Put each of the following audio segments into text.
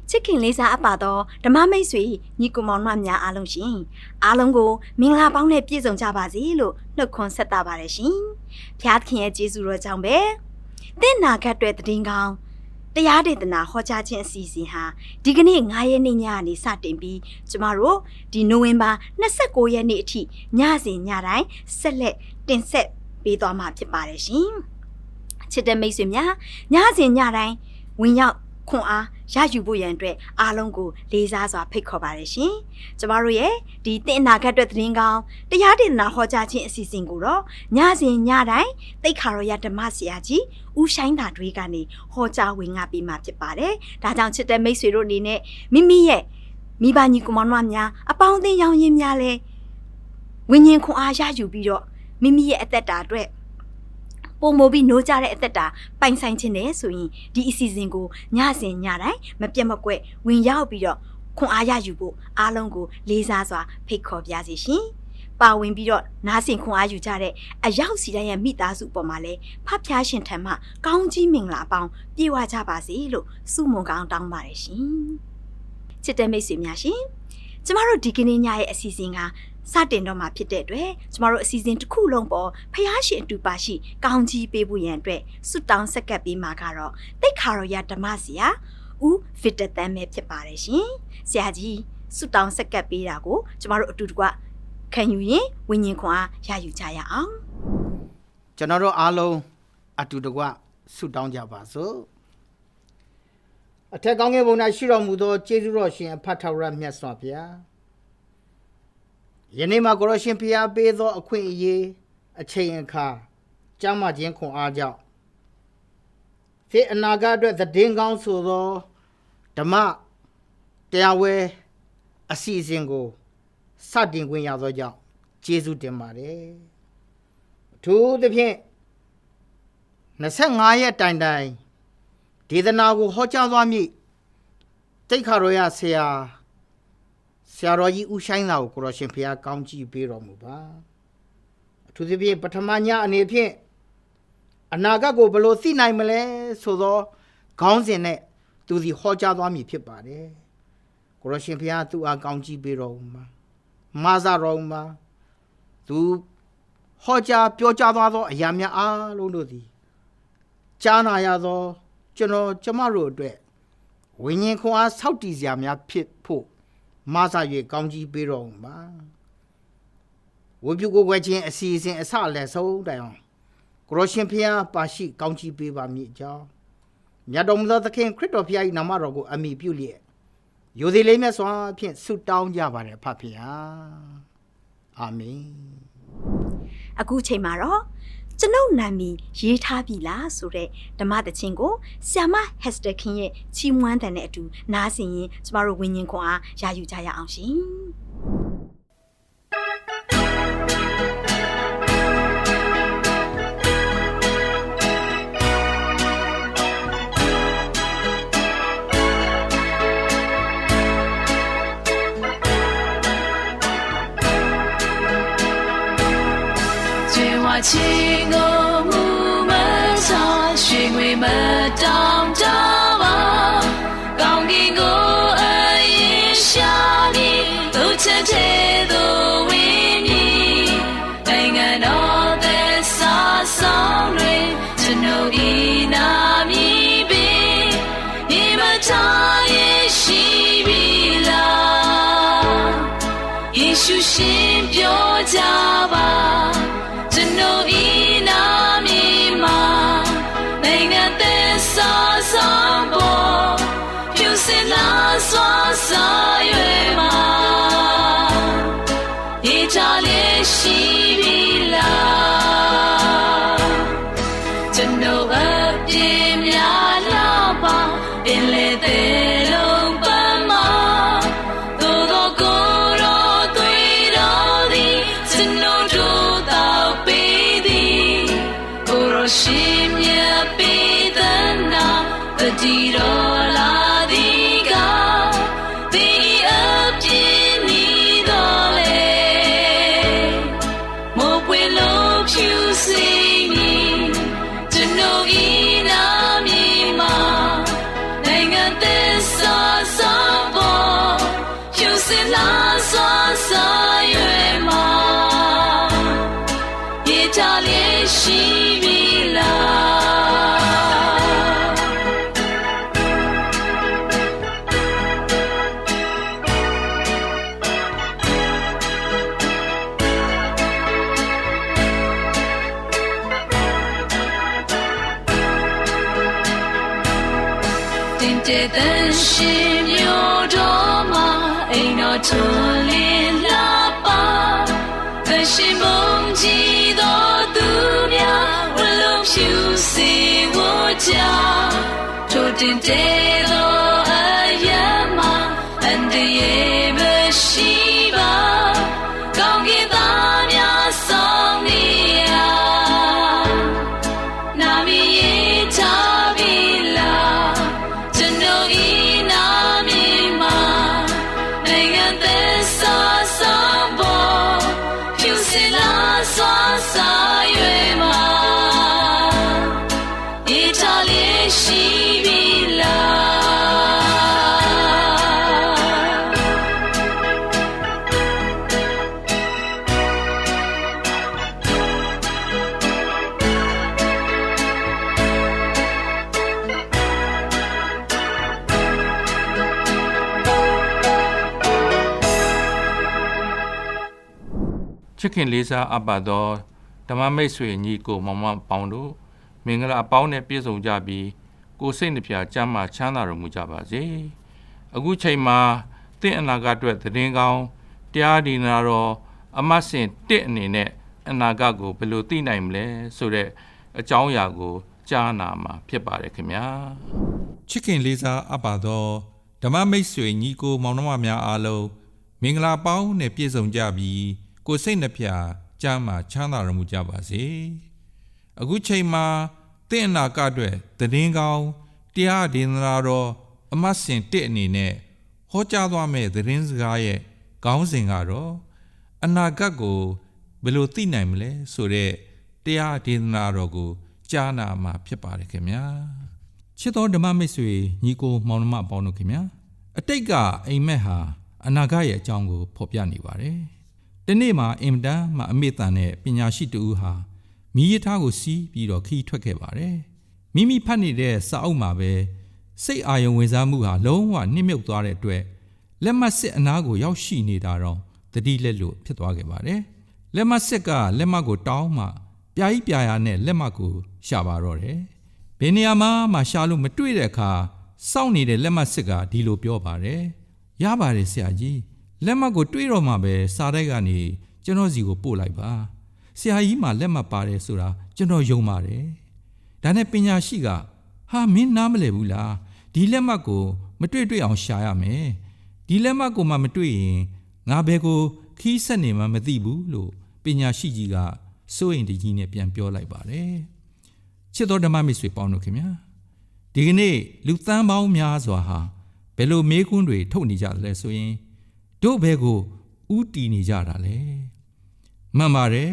ချစ်ခင်လေးစားအပ်ပါတော့ဓမ္မမိတ်ဆွေညီကိုမောင်နှမများအားလုံးရှင်အားလုံးကိုမင်္ဂလာပေါင်းနဲ့ပြည့်စုံကြပါစေလို့နှုတ်ခွန်းဆက်တာပါတယ်ရှင်ဖျားသခင်ရဲ့ကျေးဇူးတော်ကြောင့်ပဲသင်နာဂတ်တွေတည်င်းကောင်းတရားဒေသနာဟောကြားခြင်းအစီအစဉ်ဟာဒီကနေ့9ရက်နေ့ညကနေစတင်ပြီးကျမတို့ဒီနိုဝင်ဘာ29ရက်နေ့အထိညစဉ်ညတိုင်းဆက်လက်တင်ဆက်ပေးသွားမှာဖြစ်ပါတယ်ရှင်ချစ်တဲ့မိတ်ဆွေများညစဉ်ညတိုင်းဝင်ရောက်ခွန်အားရယူဖို့ရန်အတွက်အားလုံးကိုလေးစားစွာဖိတ်ခေါ်ပါတယ်ရှင်ကျမတို့ရဲ့ဒီသင်အနာဂတ်အတွက်သတင်းကောင်းတရားဒေသနာဟောကြားခြင်းအစီအစဉ်ကိုတော့ညစဉ်ညတိုင်းသိက္ခာတော်ရဓမ္မဆရာကြီးဦးဆိုင်သာတွေကနေဟောကြားဝင်ငါပေးမှာဖြစ်ပါတယ်ဒါကြောင့်ချစ်တဲ့မိတ်ဆွေတို့အနေနဲ့မိမိရဲ့မိဘညီကောင်မများအပေါင်းအသင်းရောင်ရင်းများလဲဝိညာဉ်ခွန်အားရယူပြီးတော့မိမိရဲ့အသက်တာအတွက်ပုံမိုးပြီးနိုးကြတဲ့အသက်တာပိုင်ဆိုင်ခြင်းနဲ့ဆိုရင်ဒီအစီအစဉ်ကိုညစဉ်ညတိုင်းမပြတ်မကွက်ဝင်ရောက်ပြီးတော့ခွန်အားရယူဖို့အားလုံးကိုလေးစားစွာဖိတ်ခေါ်ပါစီရှင်ပါဝင်ပြီးတော့နားဆင်ခွန်အားယူကြတဲ့အရောက်စီတိုင်းရဲ့မိသားစုပေါ်မှာလဲဖဖျားရှင်ထံမှကောင်းကြီးမင်္ဂလာအပေါင်းပြေဝကြပါစေလို့ဆုမွန်ကောင်းတောင်းပါတယ်ရှင်ချစ်တဲ့မိတ်ဆွေများရှင်ကျမတို့ဒီကနေ့ညရဲ့အစီအစဉ်ကစတင်တော့မှာဖြစ်တဲ့အတွက်ကျမတို့အစီအစဉ်တစ်ခုလုံးပေါ်ဖျားရှင်အတူပါရှိကောင်းကြီးပေးဖို့ရန်အတွက်ဆုတောင်းဆက်ကပ်ပေးမှာကတော့သိက္ခာတော်ရဓမ္မဆရာဦးဗစ်တသန်းပဲဖြစ်ပါတယ်ရှင်ဆရာကြီးဆုတောင်းဆက်ကပ်ပေးတာကိုကျမတို့အတူတကွခံယူရင်ဝိညာဉ်ခွန်အားရယူကြရအောင်ကျွန်တော်တို့အားလုံးအတူတကွဆုတောင်းကြပါစို့အထက်ကောင်းကင်ဘုံ၌ရှိတော်မူသောကျေးဇူးတော်ရှင်အဖတ်ထာဝရမြတ်စွာဘုရားယနေ့မှာကိုရရှင်ဖျားပေးသောအခွင့်အရေးအချိန်အခါကြမ်းမှခြင်းခွန်အားကြောင့်ဒီအနာဂတ်အတွက်သတင်းကောင်းဆိုသောဓမ္မတရားဝဲအစီအစဉ်ကိုစတင်ခွင့်ရသောကြောင့်ကျေးဇူးတင်ပါတယ်အထူးသဖြင့်25ရက်တိုင်ဒေသနာကိုဟောကြားသွားမည်တိတ်ခါတော်ရဆရာတော်ကြီးဦးဆိုင်သာကိုကိုရရှင်ဖျားကောင်းကြီးပေးတော်မူပါအထူးသဖြင့်ပထမညအနေဖြင့်အနာဂတ်ကိုဘယ်လိုသိနိုင်မလဲဆိုသောခေါင်းစဉ်နဲ့သူစီဟောကြားသွားမည်ဖြစ်ပါတယ်ကိုရရှင်ဖျားသူအားကောင်းကြီးပေးတော်မူပါမာဇတော်မူပါသူဟောကြားပြောကြားသွားသောအရာများအားလုံးတို့သည်ကြားနာရသောကျမတို့အတွက်ဝိညာဉ်ခွန်အားဆောက်တည်စရာများဖြစ်ဖို့မဆာ၍ကောင်းကြီးပေးတော်မူပါဝိပုကိုယ်ွယ်ခြင်းအစီအစဉ်အစအလယ်ဆုံးတိုင်အောင်ကိုရရှင်ဖျားပါရှိကောင်းကြီးပေးပါမည်အကြောင်းမြတ်တော်မူသောသခင်ခရစ်တော်ဖျား၏နာမတော်ကိုအမိပြုလျက်ရိုသေလေးမြတ်စွာဖြင့်ဆုတောင်းကြပါတယ်ဖဖျားအာမင်အခုချိန်မှာတော့ကျွန်ုပ်နာမည်ရေးထားပြီလားဆိုတဲ့ဓမ္မသချင်းကိုဆ iam ဟက်စတာခင်ရဲ့ချီးမွမ်းတဲ့နဲ့အတူနားဆင်ရင်ကျမတို့ဝိညာဉ်ခွန်အားရယူကြရအောင်ရှင်情我无门上寻为门当家吧刚给我恩义下你都切切都为你爱我脑袋撒上来只能一那米呗你们他也喜比啦耶稣心表家吧刷撒月嘛，一扎列西比啦，真都阿爹呀老爸，变来的龙斑马，多多古老对老的，真都做到背的，古老心也背的那个地罗啦。ရှင်မျိုးတော်မှာအိမ်တော်ထွန်းလင်းလာပါသရှင်မုန်းကြည်တော်သူများဝလုံးဖြူစေဝကြထိုတင်တဲ့တော်အယမအန်တရေမရှိပါကောင်းကင်သားများဆောင်နေရနာမည်ရေးထားပြီလားကျွန်တော်ဤနာမည်မှာနိုင်ငံသက်စာဆောင်ပေါ်ဖြူစင်လာစွာစာရွယ်မှာဤထားလေးရှိပြီလားချစ်ခင်လေးစားအပ်ပါသောဓမ္မမိတ်ဆွေညီကိုမောင်မပေါင်းတို့မင်္ဂလာအပေါင်းနဲ့ပြည့်စုံကြပြီးကိုယ်စိတ်နှပြကျမ်းမာချမ်းသာတော်မူကြပါစေအခုချိန်မှာတင့်အနာဂတ်အတွက်သတင်းကောင်းတရားဒီနာတော်အမတ်စင်တစ်အနေနဲ့အနာဂတ်ကိုဘယ်လိုသိနိုင်မလဲဆိုတဲ့အကြောင်းအရာကိုကြားနာမှာဖြစ်ပါတယ်ခင်ဗျာချစ်ခင်လေးစားအပ်ပါသောဓမ္မမိတ်ဆွေညီကိုမောင်နှမများအားလုံးမင်္ဂလာပေါင်းနဲ့ပြည့်စုံကြပြီးကိုယ်စိတ်နှပြကျမ်းမာချမ်းသာတော်မူကြပါစေအခုချိန်မှာတင့်အနာဂတ်အတွက်သတင်းကောင်းတရားဒေသနာတော်အမတ်စင်တစ်အနေနဲ့ဟောကြားသွားမယ့်သတင်းစကားရဲ့ခေါင်းစဉ်ကတော့အနာဂတ်ကိုဘယ်လိုသိနိုင်မလဲဆိုတဲ့တရားဒေသနာတော်ကိုကြားနာမှာဖြစ်ပါတယ်ခင်ဗျာချစ်တော်ဓမ္မမိတ်ဆွေညီကိုမောင်နှမပေါင်းတို့ခင်ဗျာအတိတ်ကအိမ်မက်ဟာအနာဂတ်ရဲ့အကြောင်းကိုဖော်ပြနေပါတယ်ဒီနေ့မှာအင်မတန်မှအမေတန်တဲ့ပညာရှိတူဟာမိရထားကိုစီးပြီးတော့ခီးထွက်ခဲ့ပါတယ်မိမိဖတ်နေတဲ့စာအုပ်မှာပဲစိတ်အာရုံဝင်စားမှုဟာလုံးဝနှိမ့်မြုပ်သွားတဲ့အတွက်လက်မှတ်စစ်အနားကိုရောက်ရှိနေတာတော့တတိလက်လို့ဖြစ်သွားခဲ့ပါတယ်လက်မှတ်စစ်ကလက်မှတ်ကိုတောင်းမှပြာကြီးပြာရနဲ့လက်မှတ်ကိုရှာပါတော့တယ်ဘယ်နေရာမှာရှာလို့မတွေ့တဲ့အခါစောင့်နေတဲ့လက်မှတ်စစ်ကဒီလိုပြောပါတယ်ရပါတယ်ဆရာကြီးလက်မှတ်ကိုတွေ့တော့မှပဲစာတိုက်ကနေကျွန်တော်စီကိုပို့လိုက်ပါဆရာကြီးမှလက်မှတ်ပါတယ်ဆိုတာကျွန်တော်ယုံပါတယ်ဒါနဲ့ပညာရှိကဟာမင်းနားမလည်ဘူးလားဒီလက်မှတ်ကိုမတွေ့အောင်ရှာရမယ်ဒီလက်မှတ်ကိုမှမတွေ့ရင်ငါဘယ်ကိုခီးဆက်နေမှမသိဘူးလို့ပညာရှိကြီးကစိုးရင်တကြီးနဲ့ပြန်ပြောလိုက်ပါတယ်ချစ်တော်ဓမ္မမိတ်ဆွေပေါင်းတို့ခင်ဗျာဒီကနေ့လူသန်းပေါင်းများစွာဟာဘယ်လိုမေးခွန်းတွေထုတ်နေကြတယ်လဲဆိုရင်တို့ဘဲကိုဥတီနေကြတာလေမှန်ပါတယ်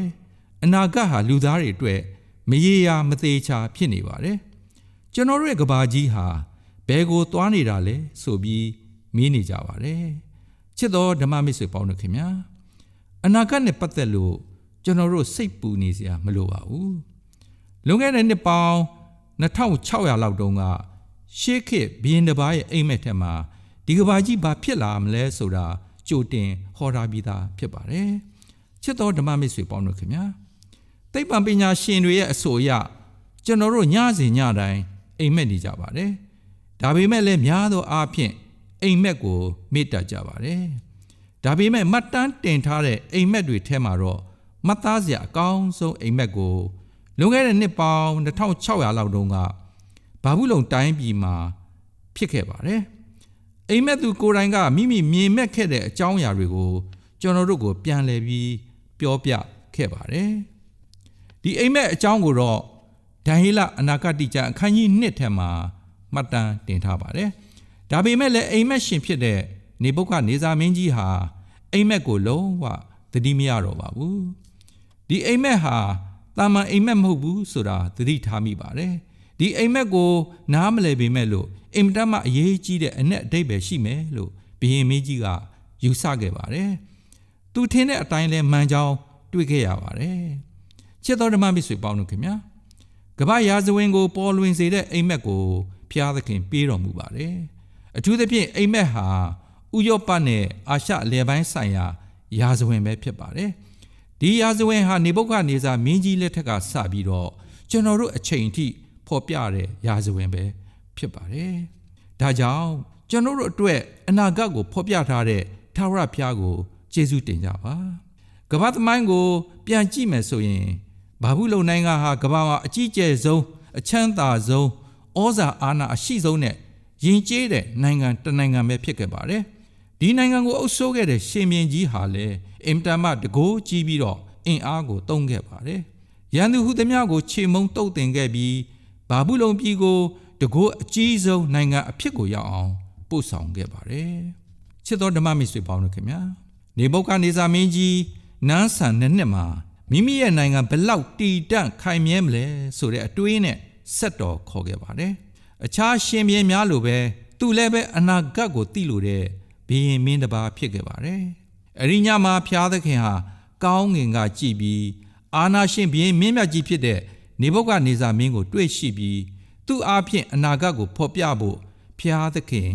အနာဂတ်ဟာလူသားတွေအတွက်မရေရာမသေးချာဖြစ်နေပါတယ်ကျွန်တော်တို့ရဲ့ကဘာကြီးဟာဘဲကိုသွားနေတာလဲဆိုပြီးမေးနေကြပါတယ်ချစ်တော်ဓမ္မမိတ်ဆွေပေါင်းတို့ခင်ဗျာအနာဂတ်နဲ့ပတ်သက်လို့ကျွန်တော်တို့စိတ်ပူနေစရာမလိုပါဘူးလွန်ခဲ့တဲ့နှစ်ပေါင်း2600လောက်တုန်းကရှေးခေတ်ဘုရင်တစ်ပါးရဲ့အိမ်မက်ထဲမှာဒီကဘာကြီးဘာဖြစ်လာမလဲဆိုတာကြိုတင်ဟောထားပြီးသားဖြစ်ပါတယ်ချစ်တော်ဓမ္မမိတ်ဆွေပေါင်းတို့ခင်ဗျာသိပ္ပံပညာရှင်တွေရဲ့အဆိုအရကျွန်တော်တို့ညစဉ်ညတိုင်းအိမ်မက်နေကြပါတယ်ဒါပေမဲ့လည်းများသောအားဖြင့်အိမ်မက်ကိုမေ့တတ်ကြပါတယ်ဒါပေမဲ့မှတ်တမ်းတင်ထားတဲ့အိမ်မက်တွေထဲမှာတော့မှတ်သားစရာအကောင်းဆုံးအိမ်မက်ကိုလွန်ခဲ့တဲ့နှစ်ပေါင်း2600လောက်တုန်းကဘာဘူးလုံတိုင်းပြည်မှာဖြစ်ခဲ့ပါတယ်အိမ်မက်သူကိုယ်တိုင်ကမိမိမြင်မဲ့ခဲ့တဲ့အကြောင်းအရာတွေကိုကျွန်တော်တို့ကိုပြန်လည်ပြီးပြောပြခဲ့ပါတယ်ဒီအိမ်မက်အကြောင်းကိုတော့ဒံဟေလအနာဂတ်ကျမ်းအခန်းကြီး1ထဲမှာမှတ်တမ်းတင်ထားပါတယ်ဒါပေမဲ့လည်းအိမ်မက်ရှင်ဖြစ်တဲ့နေဗုခဒ်နေဇာမင်းကြီးဟာအိမ်မက်ကိုလုံးဝသတိမရတော့ပါဘူးဒီအိမ်မက်ဟာတာမန်အိမ်မက်မဟုတ်ဘူးဆိုတာသတိထားမိပါတယ်ဒီအိမ်မက်ကိုနားမလည်ပေမဲ့လို့အင်မတန်မှအရေးကြီးတဲ့အ내အဓိပ္ပာယ်ရှိမယ်လို့ဘုရင်မင်းကြီးကယူဆခဲ့ပါတယ်သူထင်တဲ့အတိုင်းလဲမှန်ကြောင်းတွေ့ခဲ့ရပါတယ်ချစ်တော်ဓမ္မမိတ်ဆွေပေါင်းတို့ခင်ဗျာကမ္ဘာရာဇဝင်ကိုပေါ်လွင်စေတဲ့အိမ်မက်ကိုဖျားသခင်ပေးတော်မူပါတယ်အထူးသဖြင့်အိမ်မက်ဟာဥရောပနဲ့အာရှအလယ်ပိုင်းဆိုင်ရာရာဇဝင်ပဲဖြစ်ပါတယ်ဒီရာဇဝင်ဟာနေဗုခဒ်နေဇာမင်းကြီးလက်ထက်ကစပြီးတော့ကျွန်တော်တို့အချိန်ထိဖော်ပြတဲ့ရာဇဝင်ပဲဖြစ်ပါတယ်ဒါကြောင့် ကျွန်တော်တို့အတွက်အနာဂတ်ကိုဖော်ပြထားတဲ့ထာဝရဘုရားကိုကျေးဇူးတင်ကြပါကမ္ဘာသမိုင်းကိုပြန်ကြည့်မယ်ဆိုရင်ဘာဘူးလုံနိုင်ငံဟာကမ္ဘာမှာအကြီးကျယ်ဆုံးအချမ်းသာဆုံးဩဇာအာဏာအရှိဆုံးနဲ့ယဉ်ကျေးတဲ့နိုင်ငံတစ်နိုင်ငံပဲဖြစ်ခဲ့ပါတယ်ဒီနိုင်ငံကိုအုပ်စိုးခဲ့တဲ့ရှင်ဘုရင်ကြီးဟာလည်းအင်တာမတကိုးကြီးပြီးတော့အင်အားကိုသုံးခဲ့ပါတယ်ရန်သူဟူသမျှကိုခြေမုံတုတ်တင်ခဲ့ပြီးဘာဘူးလုံပြည်ကိုတကိုးအကြီးဆုံးနိုင်ငံအဖြစ်ကိုရောက်အောင်ပို့ဆောင်ခဲ့ပါတယ်ချစ်တော်ဓမ္မမိတ်ဆွေပေါင်းတို့ခင်ဗျာနေဗုခဒ်နေဇာမင်းကြီးနန်းဆန်နှစ်မှာမိမိရဲ့နိုင်ငံဘလောက်တည်တံ့ခိုင်မြဲမလဲဆိုတဲ့အတွေးနဲ့ဆက်တော်ခေါ်ခဲ့ပါတယ်အခြားရှင်ဘုရင်များလိုပဲသူလည်းပဲအနာဂတ်ကိုသိလို့တဲ့ဘုရင်မင်းတစ်ပါးဖြစ်ခဲ့ပါတယ်အရိညမှာဖျားသခင်ဟာကောင်းငင်ကကြည်ပြီးအာနာရှင်ဘုရင်မင်းမြတ်ကြီးဖြစ်တဲ့နေဗုခဒ်နေဇာမင်းကိုတွေ့ရှိပြီးသူ့အားဖြင့်အနာဂတ်ကိုဖော်ပြဖို့ဖျားသခင်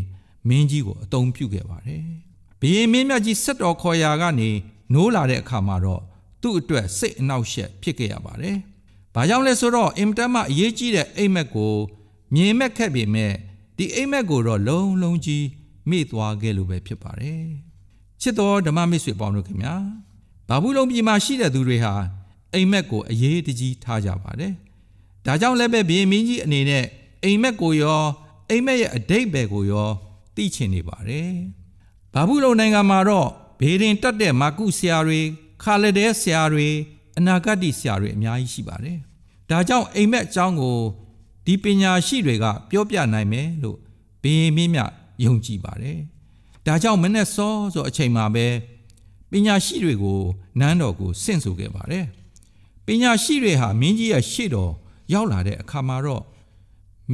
မင်းကြီးကိုအသုံးပြုခဲ့ပါတယ်ဘုရင်မင်းမြတ်ကြီးဆက်တော်ခေါ်ရာကနေနိုးလာတဲ့အခါမှာတော့သူ့အတွက်စိတ်အနှောက်အယှက်ဖြစ်ခဲ့ရပါတယ်ဘာကြောင့်လဲဆိုတော့အင်တန်မှအရေးကြီးတဲ့အိမ်မက်ကိုမြင်မဲ့ခဲ့ပေမဲ့ဒီအိမ်မက်ကိုတော့လုံးလုံးကြီးမေ့သွားခဲ့လို့ပဲဖြစ်ပါတယ်ချစ်တော်ဓမ္မမိတ်ဆွေပေါင်းတို့ခင်ဗျာဘာဘူးလုံပြည်မှာရှိတဲ့သူတွေဟာအိမ်မက်ကိုအရေးတကြီးထားကြပါတယ်ဒါကြောင့်လည်းပဲဘုရင်မင်းကြီးအနေနဲ့အိမ်မက်ကိုရောအိမ်မက်ရဲ့အဓိပ္ပာယ်ကိုရောသိချင်နေပါတယ်ဘာဘူးလုံနိုင်ငံမှာတော့ဘေးရင်တက်တဲ့မာကုဆရာတွေခါလဒဲဆရာတွေအနာဂတ်ဆရာတွေအများကြီးရှိပါတယ်ဒါကြောင့်အိမ်မက်အကြောင်းကိုဒီပညာရှိတွေကပြောပြနိုင်မယ်လို့ဘုရင်မင်းမြတ်ယုံကြည်ပါတယ်ဒါကြောင့်မနေ့စောအချိန်မှာပဲပညာရှိတွေကိုနန်းတော်ကိုဆင့်ဆိုခဲ့ပါတယ်ပညာရှိတွေဟာမင်းကြီးရဲ့ရှေ့တော်ရောက်လာတဲ့အခါမှာတော့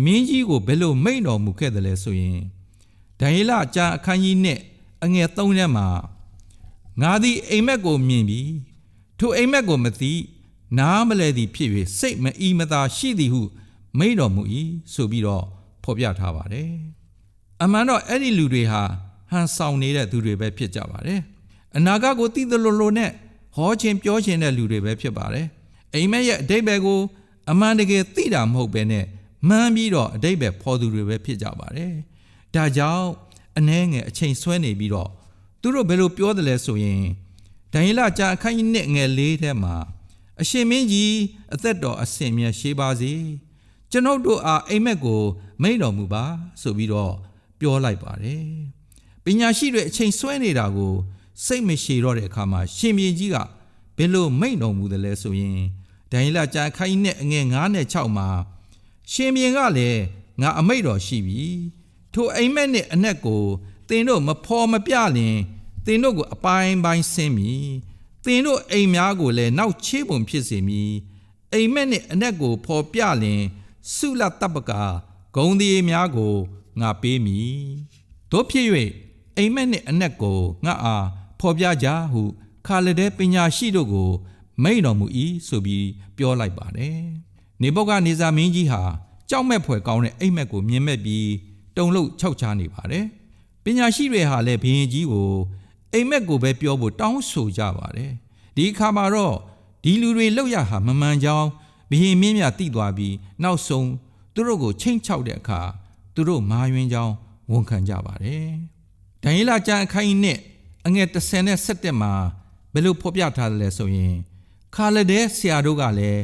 မင်းကြီးကိုဘယ်လိုမိန့်တော်မူခဲ့တယ်လဲဆိုရင်ဒံယေလကျမ်းအခန်းကြီးနဲ့အငယ်3ထဲမှာငါသည်အိမ်မက်ကိုမြင်ပြီးထိုအိမ်မက်ကိုမသိနားမလဲသည်ဖြစ်၍စိတ်မအီမသာရှိသည်ဟုမိန့်တော်မူ၏ဆိုပြီးတော့ဖော်ပြထားပါတယ်အမှန်တော့အဲ့ဒီလူတွေဟာဟန်ဆောင်နေတဲ့သူတွေပဲဖြစ်ကြပါတယ်အနာဂတ်ကိုသိသလိုလိုနဲ့ဟောခြင်းပြောခြင်းတဲ့လူတွေပဲဖြစ်ပါတယ်အိမ်မက်ရဲ့အဓိပ္ပာယ်ကိုအမှန်တကယ်သိတာမဟုတ်ပဲနဲ့မှန်းပြီးတော့အဓိပ္ပာယ်ဖော်သူတွေပဲဖြစ်ကြပါတယ်ဒါကြောင့်အနည်းငယ်အချိန်ဆွဲနေပြီးတော့သူတို့ဘယ်လိုပြောတယ်လဲဆိုရင်ဒံယေလကျမ်းအခန်းကြီး1ငယ်4ထဲမှာအရှင်မင်းကြီးအသက်တော်အစဉ်မြဲရှေးပါစေကျွန်ုပ်တို့အားအိမ်မက်ကိုမိန့်တော်မူပါဆိုပြီးတော့ပြောလိုက်ပါတယ်ပညာရှိတွေအချိန်ဆွဲနေတာကိုစိတ်မရှိတော့တဲ့အခါမှာရှင်ဘုရင်ကြီးကဘယ်လိုမိန့်တော်မူတယ်လဲဆိုရင်ဒံယေလကျမ်းအခန်းကြီး1ငယ်5နဲ့6မှာရှင်ဘုရင်ကလည်းငါအမိန့်တော်ရှိပြီထိုအိမ်မက်နဲ့အနက်ကိုသင်တို့မဖော်မပြလင်သင်တို့ကိုအပိုင်းပိုင်းဆင်းမည်သင်တို့အိမ်များကိုလည်းနောက်ချေးပုံဖြစ်စေမည်အိမ်မက်နှင့်အနက်ကိုဖော်ပြလင်ဆုလတပကာဂုံဒီများကိုငါပေးမည်တို့ဖြစ်၍အိမ်မက်နှင့်အနက်ကိုငါအားဖော်ပြကြဟုခါလဒဲပညာရှိတို့ကိုမိန့်တော်မူ၏ဆိုပြီးပြောလိုက်ပါတယ်နေဗုခဒ်နေဇာမင်းကြီးဟာကြောက်မဲ့ဖွယ်ကောင်းတဲ့အိမ်မက်ကိုမြင်မဲ့ပြီးတုန်လှုပ်ခြောက်ခြားနေပါတယ်ပညာရှိတွေဟာလည်းဘုရင်ကြီးကိုအိမ်မက်ကိုပဲပြောဖို့တောင်းဆိုကြပါတယ်ဒီအခါမှာတော့ဒီလူတွေလောက်ရဟာမမှန်ကြောင်းဘုရင်မင်းမြတ်သိသွားပြီးနောက်ဆုံးသူတို့ကိုချိန်ချောက်တဲ့အခါသူတို့မာယွင်းကြောင်းဝန်ခံကြပါတယ်ဒံယေလကျမ်းအခန်းကြီးနဲ့အငယ်30နဲ့17မှာဘယ်လိုဖော်ပြထားတယ်လဲဆိုရင်ခါလဒဲဆရာတို့ကလည်း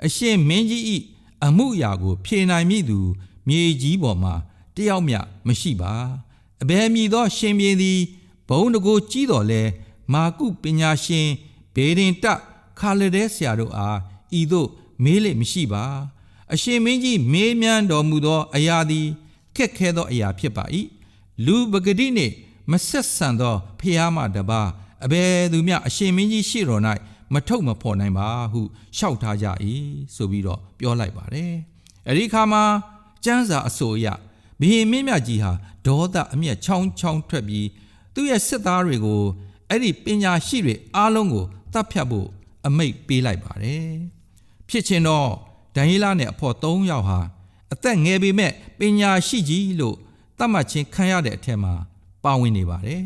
အရှင်မင်းကြီး၏အမှုအရာကိုဖြေနိုင်မိသူမြေကြီးပေါ်မှာတယောက်မျှမရှိပါအဘယ်မည်သောရှင်ဘုရင်သည်ဘုံတကိုကြီးတော်လဲမာကုပညာရှင်ဘေဒင်တခါလဒဲဆရာတို့အားဤသို့မေးလေမရှိပါအရှင်မင်းကြီးမေးမြန်းတော်မူသောအရာသည်ခက်ခဲသောအရာဖြစ်ပါ၏လူပဂတိနှင့်မဆက်ဆံသောဖျားမတပါအဘယ်သူမျှအရှင်မင်းကြီးရှေ့တော်၌မထုတ်မဖော်နိုင်ပါဟုလျှောက်ထားကြ၏ဆိုပြီးတော့ပြောလိုက်ပါတယ်အဲဒီခါမှာကျမ်းစာအဆိုအရဘုရင်မင်းမြတ်ကြီးဟာဒေါသအမျက်ချောင်းချောင်းထွက်ပြီးသူ့ရဲ့စစ်သားတွေကိုအဲ့ဒီပညာရှိတွေအားလုံးကိုတတ်ဖြတ်ဖို့အမိန့်ပေးလိုက်ပါတယ်ဖြစ်ချင်တော့ဒံယေလနဲ့အဖော်3ယောက်ဟာအသက်ငယ်ပေမဲ့ပညာရှိကြီးလို့သတ်မှတ်ခြင်းခံရတဲ့အထက်မှာပါဝင်နေပါတယ်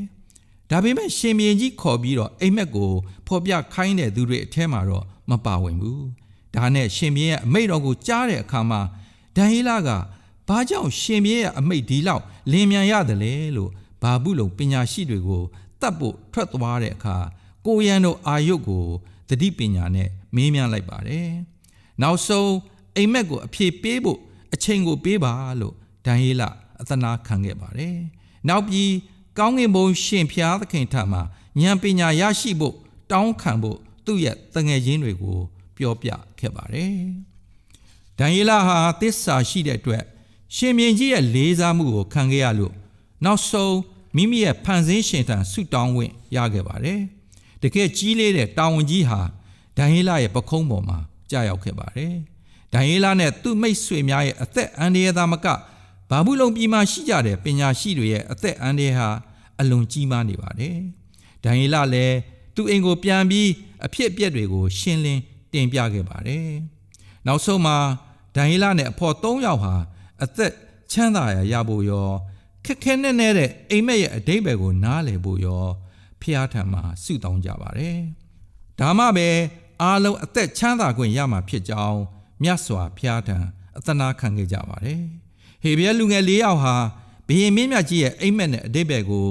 ဒါပေမဲ့ရှင်ဘုရင်ကြီးခေါ်ပြီးတော့အိမ်မက်ကိုဖော်ပြခိုင်းတဲ့သူတွေအထက်မှာတော့မပါဝင်ဘူးဒါနဲ့ရှင်ဘုရင်ရဲ့အမိန့်တော်ကိုကြားတဲ့အခါမှာဒံယေလကဘာကြောင့်ရှင်ဘုရင်ရဲ့အမိန့်ဒီလောက် လင်းမြန်ရတယ်လေလို့ဘာဘူးလုံပညာရှိတွေကိုတတ်ဖို့ထွက်သွားတဲ့အခါကိုရန်တို့အာယုတ်ကိုတတိပညာနဲ့မေးမြန်းလိုက်ပါတယ်နောက်ဆုံးအိမ်မက်ကိုအဖြေပေးဖို့အချိန်ကိုပေးပါလို့ဒံယေလအသနာခံခဲ့ပါတယ်နောက်ပြီးကောင်းကင်ဘုံရှင်ဖျားသခင်ထံမှာဉာဏ်ပညာရရှိဖို့တောင်းခံဖို့သူ့ရဲ့တငယ်ချင်းတွေကိုပြောပြခဲ့ပါတယ်ဒံယေလဟာသစ္စာရှိတဲ့အတွက်ရှင်မြင်းကြီးရဲ့လေးစားမှုကိုခံခဲ့ရလို့နောက်ဆုံးမိမိရဲ့ဖန်ဆင်းရှင်ထံဆုတောင်းဝင်ရခဲ့ပါတယ်တကယ်ကြီးလေးတဲ့တာဝန်ကြီးဟာဒံယေလရဲ့ပခုံးပေါ်မှာကြာရောက်ခဲ့ပါတယ်ဒံယေလနဲ့သူ့မိတ်ဆွေများရဲ့အသက်အန္တရာယ်သာမကဘာဘူးလုံပြည်မှာရှိကြတဲ့ပညာရှိတွေရဲ့အသက်အန္တရာယ်ဟာအလွန်ကြီးမားနေပါတယ်ဒံယေလလည်းသူ့အိမ်ကိုပြန်ပြီးအဖြစ်အပျက်တွေကိုရှင်းလင်းတင်ပြခဲ့ပါတယ်နောက်ဆုံးမှာဒံယေလနဲ့အဖော်၃ယောက်ဟာအသက်ချမ်းသာရဖို့ရောခက်ခဲနဲ့တဲ့အိမ်မက်ရဲ့အဓိပ္ပာယ်ကိုနားလည်ဖို့ရောဖျားထံမှာဆုတောင်းကြပါတယ်ဒါမှပဲအားလုံးအသက်ချမ်းသာခွင့်ရမှာဖြစ်ကြောင်းမြတ်စွာဘုရားထံအသနာခံခဲ့ကြပါတယ်ဟေဗြဲလူငယ်၄ယောက်ဟာဘုရင်မင်းမြတ်ကြီးရဲ့အိမ်မက်နဲ့အဓိပ္ပာယ်ကို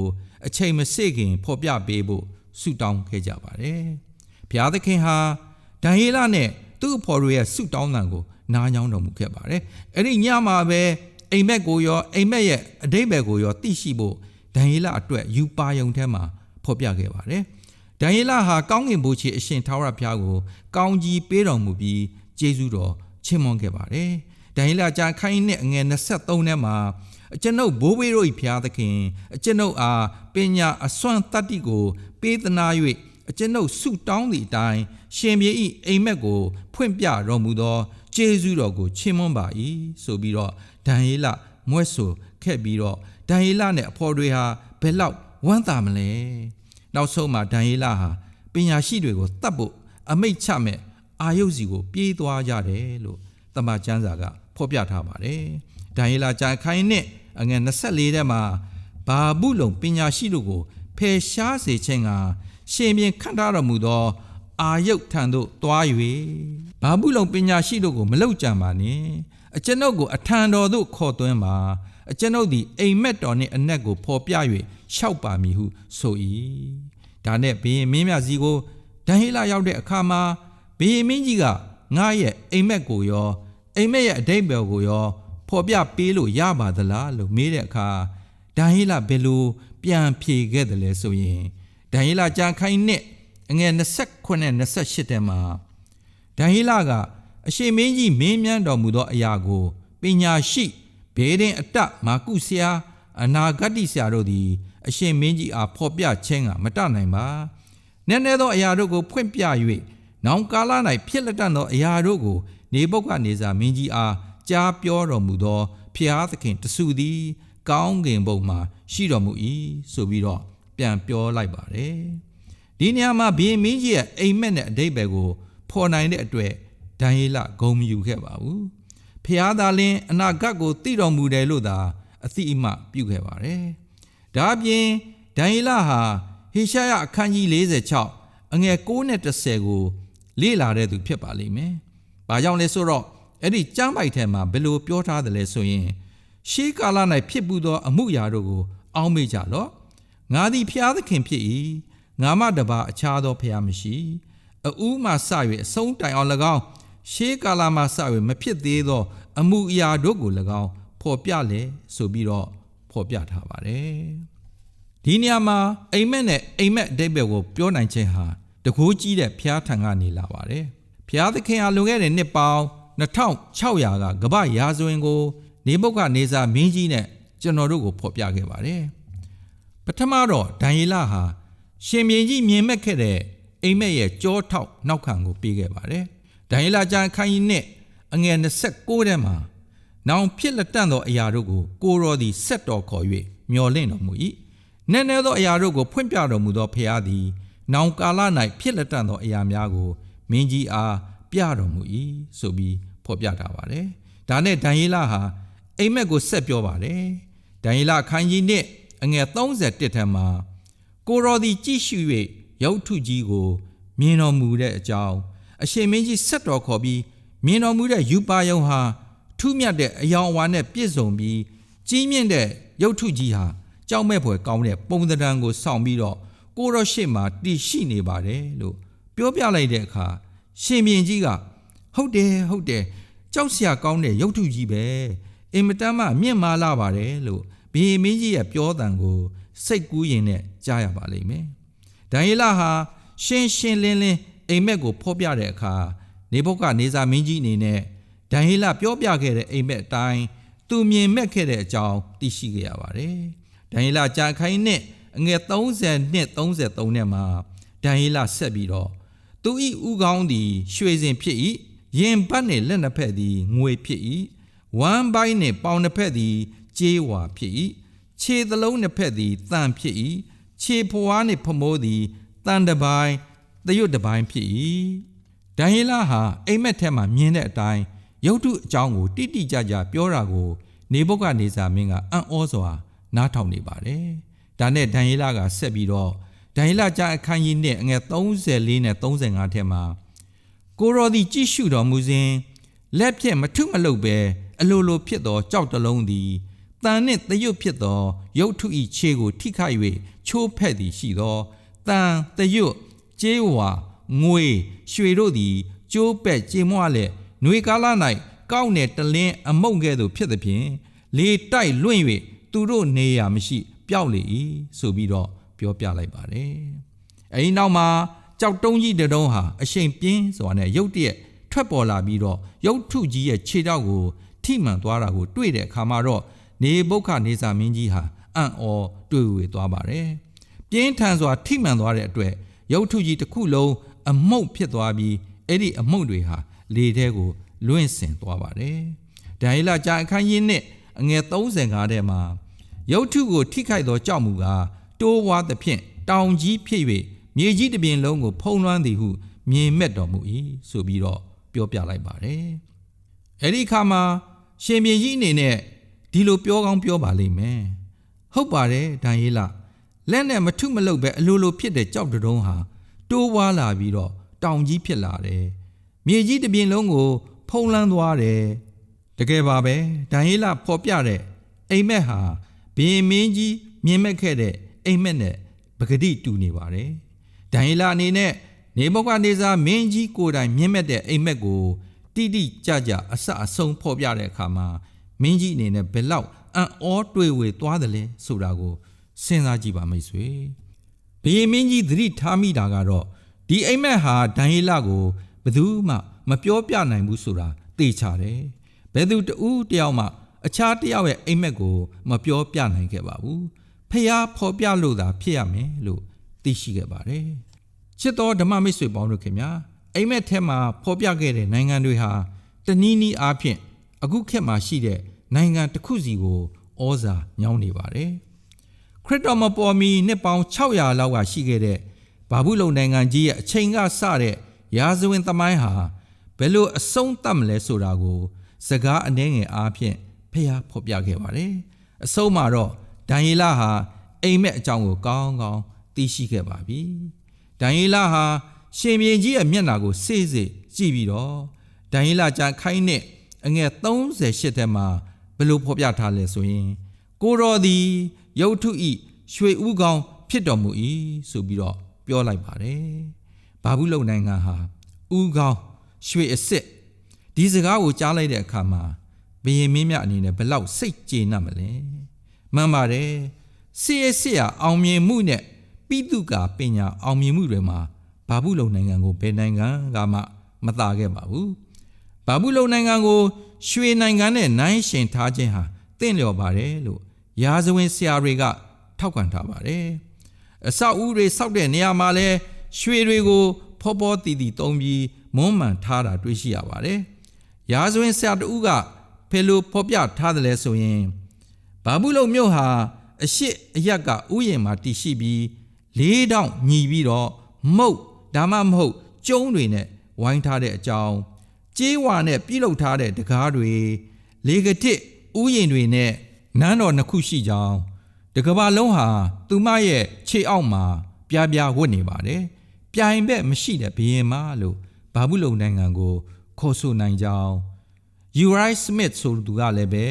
အချိန်မစေ့ခင်ဖော်ပြပေးဖို့ဆုတောင်းခဲ့ကြပါတယ်ဘုရားသခင်ဟာဒံယေလနဲ့သူ့အဖော်တွေရဲ့ဆုတောင်းသံကိုနားညောင်းတော်မူခဲ့ပါတယ်အဲ့ဒီညမှာပဲအိမ်မက်ကိုရောအိမ်မက်ရဲ့အဓိပ္ပာယ်ကိုရောသိရှိဖို့ဒံယေလအတွက်ယူပါယုံထဲမှာဖော်ပြခဲ့ပါတယ်ဒံယေလဟာကောင်းကင်ဘုရားအရှင်ထာဝရဘုရားကိုကောင်းကြီးပေးတော်မူပြီးကျေးဇူးတော်ချီးမွမ်းခဲ့ပါတယ်ဒံယေလကျမ်းခန်းကြီးနဲ့အငယ်23ထဲမှာအကျွန်ုပ်ဘိုးဘေးတို့၏ဘုရားသခင်အကျွန်ုပ်အားပညာအစွမ်းတတ္တိကိုပေးသနာ၍အကျွန်ုပ်ဆုတောင်းသည့်အတိုင်းရှင်ဘုရင်၏အိမ်မက်ကိုဖွင့်ပြတော်မူသောကျေးဇူးတော်ကိုချီးမွမ်းပါ၏ဆိုပြီးတော့ဒံယေလမွဲ့ဆိုခဲ့ပြီးတော့ဒံယေလနဲ့အဖော်တွေဟာဘယ်လောက်ဝမ်းသာမလဲနောက်ဆုံးမှာဒံယေလဟာပညာရှိတွေကိုတတ်ဖို့အမိန့်ချမဲ့အာယုတ်စီကိုပြေးသွားကြတယ်လို့တမန်ကျမ်းစာကဖော်ပြထားပါတယ်ဒံယေလကျမ်းခိုင်းနဲ့အငယ်24ထဲမှာဘာဘူးလုံပညာရှိတို့ကိုဖယ်ရှားစေခြင်းကရှင်ပြန်ခန့်ထားတော်မူသောအာယုတ်ထံသို့သွား၍ဘာဘူးလုံပညာရှိတို့ကိုမလောက်ကြံပါနဲ့အကျွန်ုပ်ကိုအထံတော်သို့ခေါ်သွင်းပါအကျွန်ုပ်သည်အိမ်မက်တော်နှင့်အနက်ကိုဖော်ပြ၍ရှောက်ပါမည်ဟုဆို၏ဒါနဲ့ဘုရင်မင်းမြတ်ကြီးကိုဒံယေလရောက်တဲ့အခါမှာဘုရင်မင်းကြီးကငါရဲ့အိမ်မက်ကိုရောအိမ်မက်ရဲ့အဓိပ္ပာယ်ကိုရောဖော်ပြပေးလို့ရပါသလားလို့မေးတဲ့အခါဒံယေလဘယ်လိုပြန်ဖြေခဲ့တယ်လဲဆိုရင်ဒံယေလကျမ်းခိုင်းနဲ့အငယ်29နဲ့28ထဲမှာဒံယေလကအရှင်မင်းကြီးမင်းမြန်းတော်မူသောအရာကိုပညာရှိဘေဒင်အတမာကုဆရာအနာဂတ်ဆရာတို့သည်အရှင်မင်းကြီးအားဖော်ပြခြင်းကမတတ်နိုင်ပါနည်းနည်းသောအရာတို့ကိုဖွင့်ပြ၍နောင်ကာလ၌ဖြစ်လက်တတ်သောအရာတို့ကိုနေဗုခဒ်နေဇာမင်းကြီးအားကြားပြောတော်မူသောဖျားသခင်တဆူသည်ကောင်းကင်ဘုံမှာရှိတော်မူ၏ဆိုပြီးတော့ပြန်ပြောလိုက်ပါတယ်ဒီနေရာမှာဘုရင်မင်းကြီးရဲ့အိမ်မက်နဲ့အဓိပ္ပာယ်ကိုဖော်နိုင်တဲ့အတွက်ဒံယေလဂုဏ်မယူခဲ့ပါဘူးဖျားသားလင်းအနာဂတ်ကိုသိတော်မူတယ်လို့သာအသိအမှတ်ပြုခဲ့ပါတယ်ဒါအပြင်ဒံယေလဟာဟေရှာယအခန်းကြီး46အငယ်9နဲ့10ကိုလေ့လာတဲ့သူဖြစ်ပါလိမ့်မယ်။ဘာကြောင့်လဲဆိုတော့အဲ့ဒီကျမ်းပိုက်ထဲမှာဘယ်လိုပြောထားတယ်လဲဆိုရင်ရှေးကာလ၌ဖြစ်ပူသောအမှုရာတို့ကိုအောက်မေ့ကြလော့။ငါသည်ဖျားသခင်ဖြစ်၏။ငါမှတပါအခြားသောဖျားမရှိ။အဦးမှစ၍အဆုံးတိုင်အောင်၎င်းရှေးကာလမှစ၍မဖြစ်သေးသောအမှုအရာတို့ကို၎င်းဖော်ပြလေဆိုပြီးတော့ဖော်ပြထားပါတယ်။ဒီနေရာမှာအိမ်မက်နဲ့အိမ်မက်အဓိပ္ပာယ်ကိုပြောနိုင်ခြင်းဟာတကိုးကြီးတဲ့ဖျားထံကနေလာပါတယ်။ဖျားသခင်ဟာလွန်ခဲ့တဲ့နှစ်ပေါင်း2600ကကမ္ဘာရာဇဝင်ကိုနေဗုခဒ်နေဇာမင်းကြီးနဲ့ကျွန်တော်တို့ကိုဖော်ပြခဲ့ပါတယ်။ပထမတော့ဒံယေလဟာရှင်ဘုရင်ကြီးမြင်မဲ့ခဲ့တဲ့အိမ်မက်ရဲ့ကြောထောက်နောက်ခံကိုပေးခဲ့ပါတယ်။ဒံယေလကျမ်းခန်းကြီးနဲ့အငယ်29ထဲမှာနောင်ဖြစ်လက်တန့်သောအရာတို့ကိုကိုရောသည်ဆက်တော်ခေါ်၍မျှော်လင့်တော်မူ၏။နည်းနည်းသောအရာတို့ကိုဖွင့်ပြတော်မူသောဖျားသည်နောင်ကာလ၌ဖြစ်လက်တန့်သောအရာများကိုမင်းကြီးအားပြတော်မူ၏ဆိုပြီးဖော်ပြထားပါတယ်။ဒါနဲ့ဒံယေလဟာအိမ်မက်ကိုဆက်ပြောပါတယ်။ဒံယေလအခန်းကြီးနဲ့အငယ်31ထဲမှာကိုရောသည်ကြည့်ရှု၍ရုပ်ထုကြီးကိုမြင်တော်မူတဲ့အကြောင်းအရှင်မင်းကြီးဆက်တော်ခေါ်ပြီးမြင်တော်မူတဲ့ယူပါယုံဟာထူးမြတ်တဲ့အယောင်အဝါနဲ့ပြည့်စုံပြီးကြီးမြင့်တဲ့ ရုပ်ထုကြီးဟာကြောက်မဲ့ဖွယ်ကောင်းတဲ့ပုံသဏ္ဍာန်ကိုစောင့်ပြီးတော့ကိုရောရှေ့မှာတည်ရှိနေပါတယ်လို့ပြောပြလိုက်တဲ့အခါရှင်ဘုရင်ကြီးကဟုတ်တယ်ကြောက်စရာကောင်းတဲ့ရုပ်ထုကြီးပဲအင်မတန်မှမြင့်မားလာပါတယ်လို့ဘုရင်မင်းကြီးရဲ့ပြောတံကိုစိတ်ကူးရင်နဲ့ကြားရပါလိမ့်မယ်ဒံယေလဟာရှင်းလင်းအိမ်မက်ကိုဖော်ပြတဲ့အခါနေဗုခဒ်နေဇာမင်းကြီးအနေနဲ့ဒံယေလပြောပြခဲ့တဲ့အိမ်မက်အတိုင်းသူမြင်မဲ့ခဲ့တဲ့အကြောင်းသိရှိခဲ့ရပါတယ်ဒံယေလကြာခိုင်းနဲ့အငယ်30နဲ့33နဲ့မှာဒံယေလဆက်ပြီးတော့သူဤဥကောင်းသည်ရွှေစင်ဖြစ်၏ရင်ဘတ်နှင့်လက်နှစ်ဖက်သည်ငွေဖြစ်၏ဝမ်းပိုင်းနှင့်ပေါင်နှစ်ဖက်သည်ကြေးဝါဖြစ်၏ခြေသလုံးနှစ်ဖက်သည်သံဖြစ်၏ခြေဖွားနှင့်ဖမိုးသည်တန်တပိုင်းသရွတ်တပိုင်းဖြစ်၏ဒံယေလဟာအိမ်မက်ထဲမှာမြင်တဲ့အတိုင်းရုပ်ထုအကြောင်းကိုတိတိကျကျပြောတာကိုနေဗုခဒ်နေဇာမင်းကအံ့ဩစွာနားထောင်နေပါတယ်ဒါနဲ့ဒံယေလကဆက်ပြီးတော့ဒံယေလကျမ်းအခန်းကြီးနဲ့အငယ်34နဲ့35ထဲမှာကိုရောသည်ကြည့်ရှုတော်မူစဉ်လက်ဖြင့်မထုမလုပဲအလိုလိုဖြစ်သောကြောက်တလုံးသည်တန်နှင့်သရွတ်ဖြစ်သောရုပ်ထု၏ခြေကိုထိခိုက်၍ချိုးဖက်သည်ရှိသောတန်သရွတ်ကြေးဝါငွေရွှေတို့သည်ကျိုးပဲ့ကြေမွလျက်ຫນွေကာလ၌ကောက်နယ်တလင်းအမုံကဲ့သို့ဖြစ်သဖြင့်လေတိုက်လွင့်၍သူတို့နေရာမရှိပျောက်လေ၏ဆိုပြီးတော့ပြောပြလိုက်ပါတယ်အဲဒီနောက်မှာကြောက်တုံးကြီးတတုံးဟာအရှိန်ပြင်းစွာနဲ့ရုတ်တရက်ထွက်ပေါ်လာပြီးတော့ရုတ်ထုကြီးရဲ့ခြေထောက်ကိုထိမှန်သွားတာကိုတွေ့တဲ့အခါမှာတော့နေဗုခဒ်နေဇာမင်းကြီးဟာအံ့ဩတွေ့ဝေသွားပါတယ်ပြင်းထန်စွာထိမှန်သွားတဲ့အတွက်ရုတ်ထုကြီးတစ်ခုလုံးအမုံဖြစ်သွားပြီးအဲ့ဒီအမုံတွေဟာလေထဲကိုလွင့်စင်သွားပါတယ်ဒံယေလကျမ်းအခန်းကြီးနဲ့အငယ်35ထဲမှာရုတ်ထုကိုထိခိုက်သောကြောက်မှုကတိုးဝါသဖြင့်တောင်ကြီးဖြစ်၍မြေကြီးတစ်ပြင်လုံးကိုဖုံးလွှမ်းသည်ဟုမြင်မဲ့တော်မူ၏ဆိုပြီးတော့ပြောပြလိုက်ပါတယ်အဲ့ဒီအခါမှာရှင်ဘုရင်ကြီးအနေနဲ့ဒီလိုပြောကောင်းပြောပါလိမ့်မယ်ဟုတ်ပါတယ်ဒံယေလလက်နဲ့မထုမလုပဲအလိုလိုဖြစ်တဲ့ကြောက်တုံးဟာတိုးဝါလာပြီးတော့တောင်ကြီးဖြစ်လာတယ်မြေကြီးတစ်ပြင်လုံးကိုဖုံးလွှမ်းသွားတယ်တကယ်ပါပဲဒံယေလဖော်ပြတဲ့အိမ်မက်ဟာဘုရင်မင်းကြီးမြင်မဲ့ခဲ့တဲ့အိမ်မက်နဲ့ပဂတိတူနေပါတယ်ဒံယေလအနေနဲ့နေဗုခဒ်နေဇာမင်းကြီးကိုယ်တိုင်မြင်မဲ့တဲ့အိမ်မက်ကိုတိတိကျကျအစအဆုံးဖော်ပြတဲ့အခါမှာမင်းကြီးအနေနဲ့ဘယ်လောက်အံ့ဩတွေ့ဝေသွားတယ်လဲဆိုတာကိုစဉ်းစားကြည့်ပါမိတ်ဆွေဘုရင်မင်းကြီးသတိထားမိတာကတော့ဒီအိမ်မက်ဟာဒံယေလကိုဘယ်သူမှမပြောပြနိုင်ဘူးဆိုတာသိချတယ်ဘယ်သူတဦးတယောက်မှအခြားတယောက်ရဲ့အိမ်မက်ကိုမပြောပြနိုင်ခဲ့ပါဘူးဖျားဖော်ပြလို့သာဖြစ်ရမယ်လို့သိရှိခဲ့ပါတယ်ချစ်တော်ဓမ္မမိတ်ဆွေပေါင်းတို့ခင်ဗျာအိမ်မက်ထဲမှာဖော်ပြခဲ့တဲ့နိုင်ငံတွေဟာတနည်းနည်းအားဖြင့်အခုခေတ်မှာရှိတဲ့နိုင်ငံတစ်ခုစီကိုဩဇာညောင်းနေပါတယ်ခရစ်တော်မပေါ်မီနှစ်ပေါင်း600လောက်ကရှိခဲ့တဲ့ဘာဘူးလုံနိုင်ငံကြီးရဲ့အချိန်ကစတဲ့ရာဇဝင်သမိုင်းဟာဘယ်လိုအဆုံးသတ်မလဲဆိုတာကိုစကားအနည်းငယ်အားဖြင့်ဖျားဖော်ပြခဲ့ပါတယ်အဆုံးမှာတော့ဒံယေလဟာအိမ်မက်အကြောင်းကိုကောင်းကောင်းသိရှိခဲ့ပါပြီဒံယေလဟာရှင်ဘုရင်ကြီးရဲ့မျက်နှာကိုစေ့စေ့ကြည့်ပြီးတော့ဒံယေလကျမ်းခိုင်းနဲ့အငယ်38ထဲမှာဘယ်လိုဖော်ပြထားလဲဆိုရင်ကိုရောသည်ရုတ်ထုဤရွှေဥကောင်းဖြစ်တော်မူ၏ဆိုပြီးတော့ပြောလိုက်ပါတယ်ဘာဘူးလုံနိုင်ငံဟာဥကောင်းရွှေအစ်စ်ဒီစကားကိုကြားလိုက်တဲ့အခါမှာဘုရင်မင်းမြတ်အနေနဲ့ဘယ်လောက်စိတ်ကျေနပ်မလဲမှန်ပါတယ်စစ်ရအောင်မြင်မှုနဲ့ပိသုကာပညာအောင်မြင်မှုတွေမှာဘာဘူးလုံနိုင်ငံကိုဘယ်နိုင်ငံကမှမသာခဲ့ပါဘူးဘာဘူးလုံနိုင်ငံကိုရွှေနိုင်ငံနဲ့နိုင်ရှင်ထားခြင်းဟာတင့်လျော်ပါတယ်လို့ရာဇဝင်ဆရာတွေကထောက်ခံထားပါတယ်အဆောက်အဦတွေဆောက်တဲ့နေရာမှာလဲရွှေတွေကိုဖောဖောတီတီသုံးပြီးမွမ်းမံထားတာတွေ့ရှိရပါတယ်ရာဇဝင်ဆရာတို့ကဖယ်လိုဖော်ပြထားတယ်လဲဆိုရင်ဘာဘူးလုံမြို့ဟာအရှိအရက်ကဥယျာဉ်မှာတည်ရှိပြီး၄တောင်ညီပြီးတော့မုတ်ဒါမှမဟုတ်ကျုံးတွေနဲ့ဝိုင်းထားတဲ့အကြောင်းကြေးဝါနဲ့ပြုလုပ်ထားတဲ့တကားတွေလေကတစ်ဥယျာဉ်တွေနဲ့နန်းတော်နှစ်ခုရှိကြောင်းတကဘာလုံးဟာသူမရဲ့ခြေအောက်မှာပြားပြားဝတ်နေပါတယ်ပြိုင်ဘက်မရှိတဲ့ဘုရင်မလို့ဘာဘူးလုံနိုင်ငံကိုခေါ်ဆိုနိုင်ကြောင်းယူရိုက်စမစ်ဆိုသူကလည်းပဲ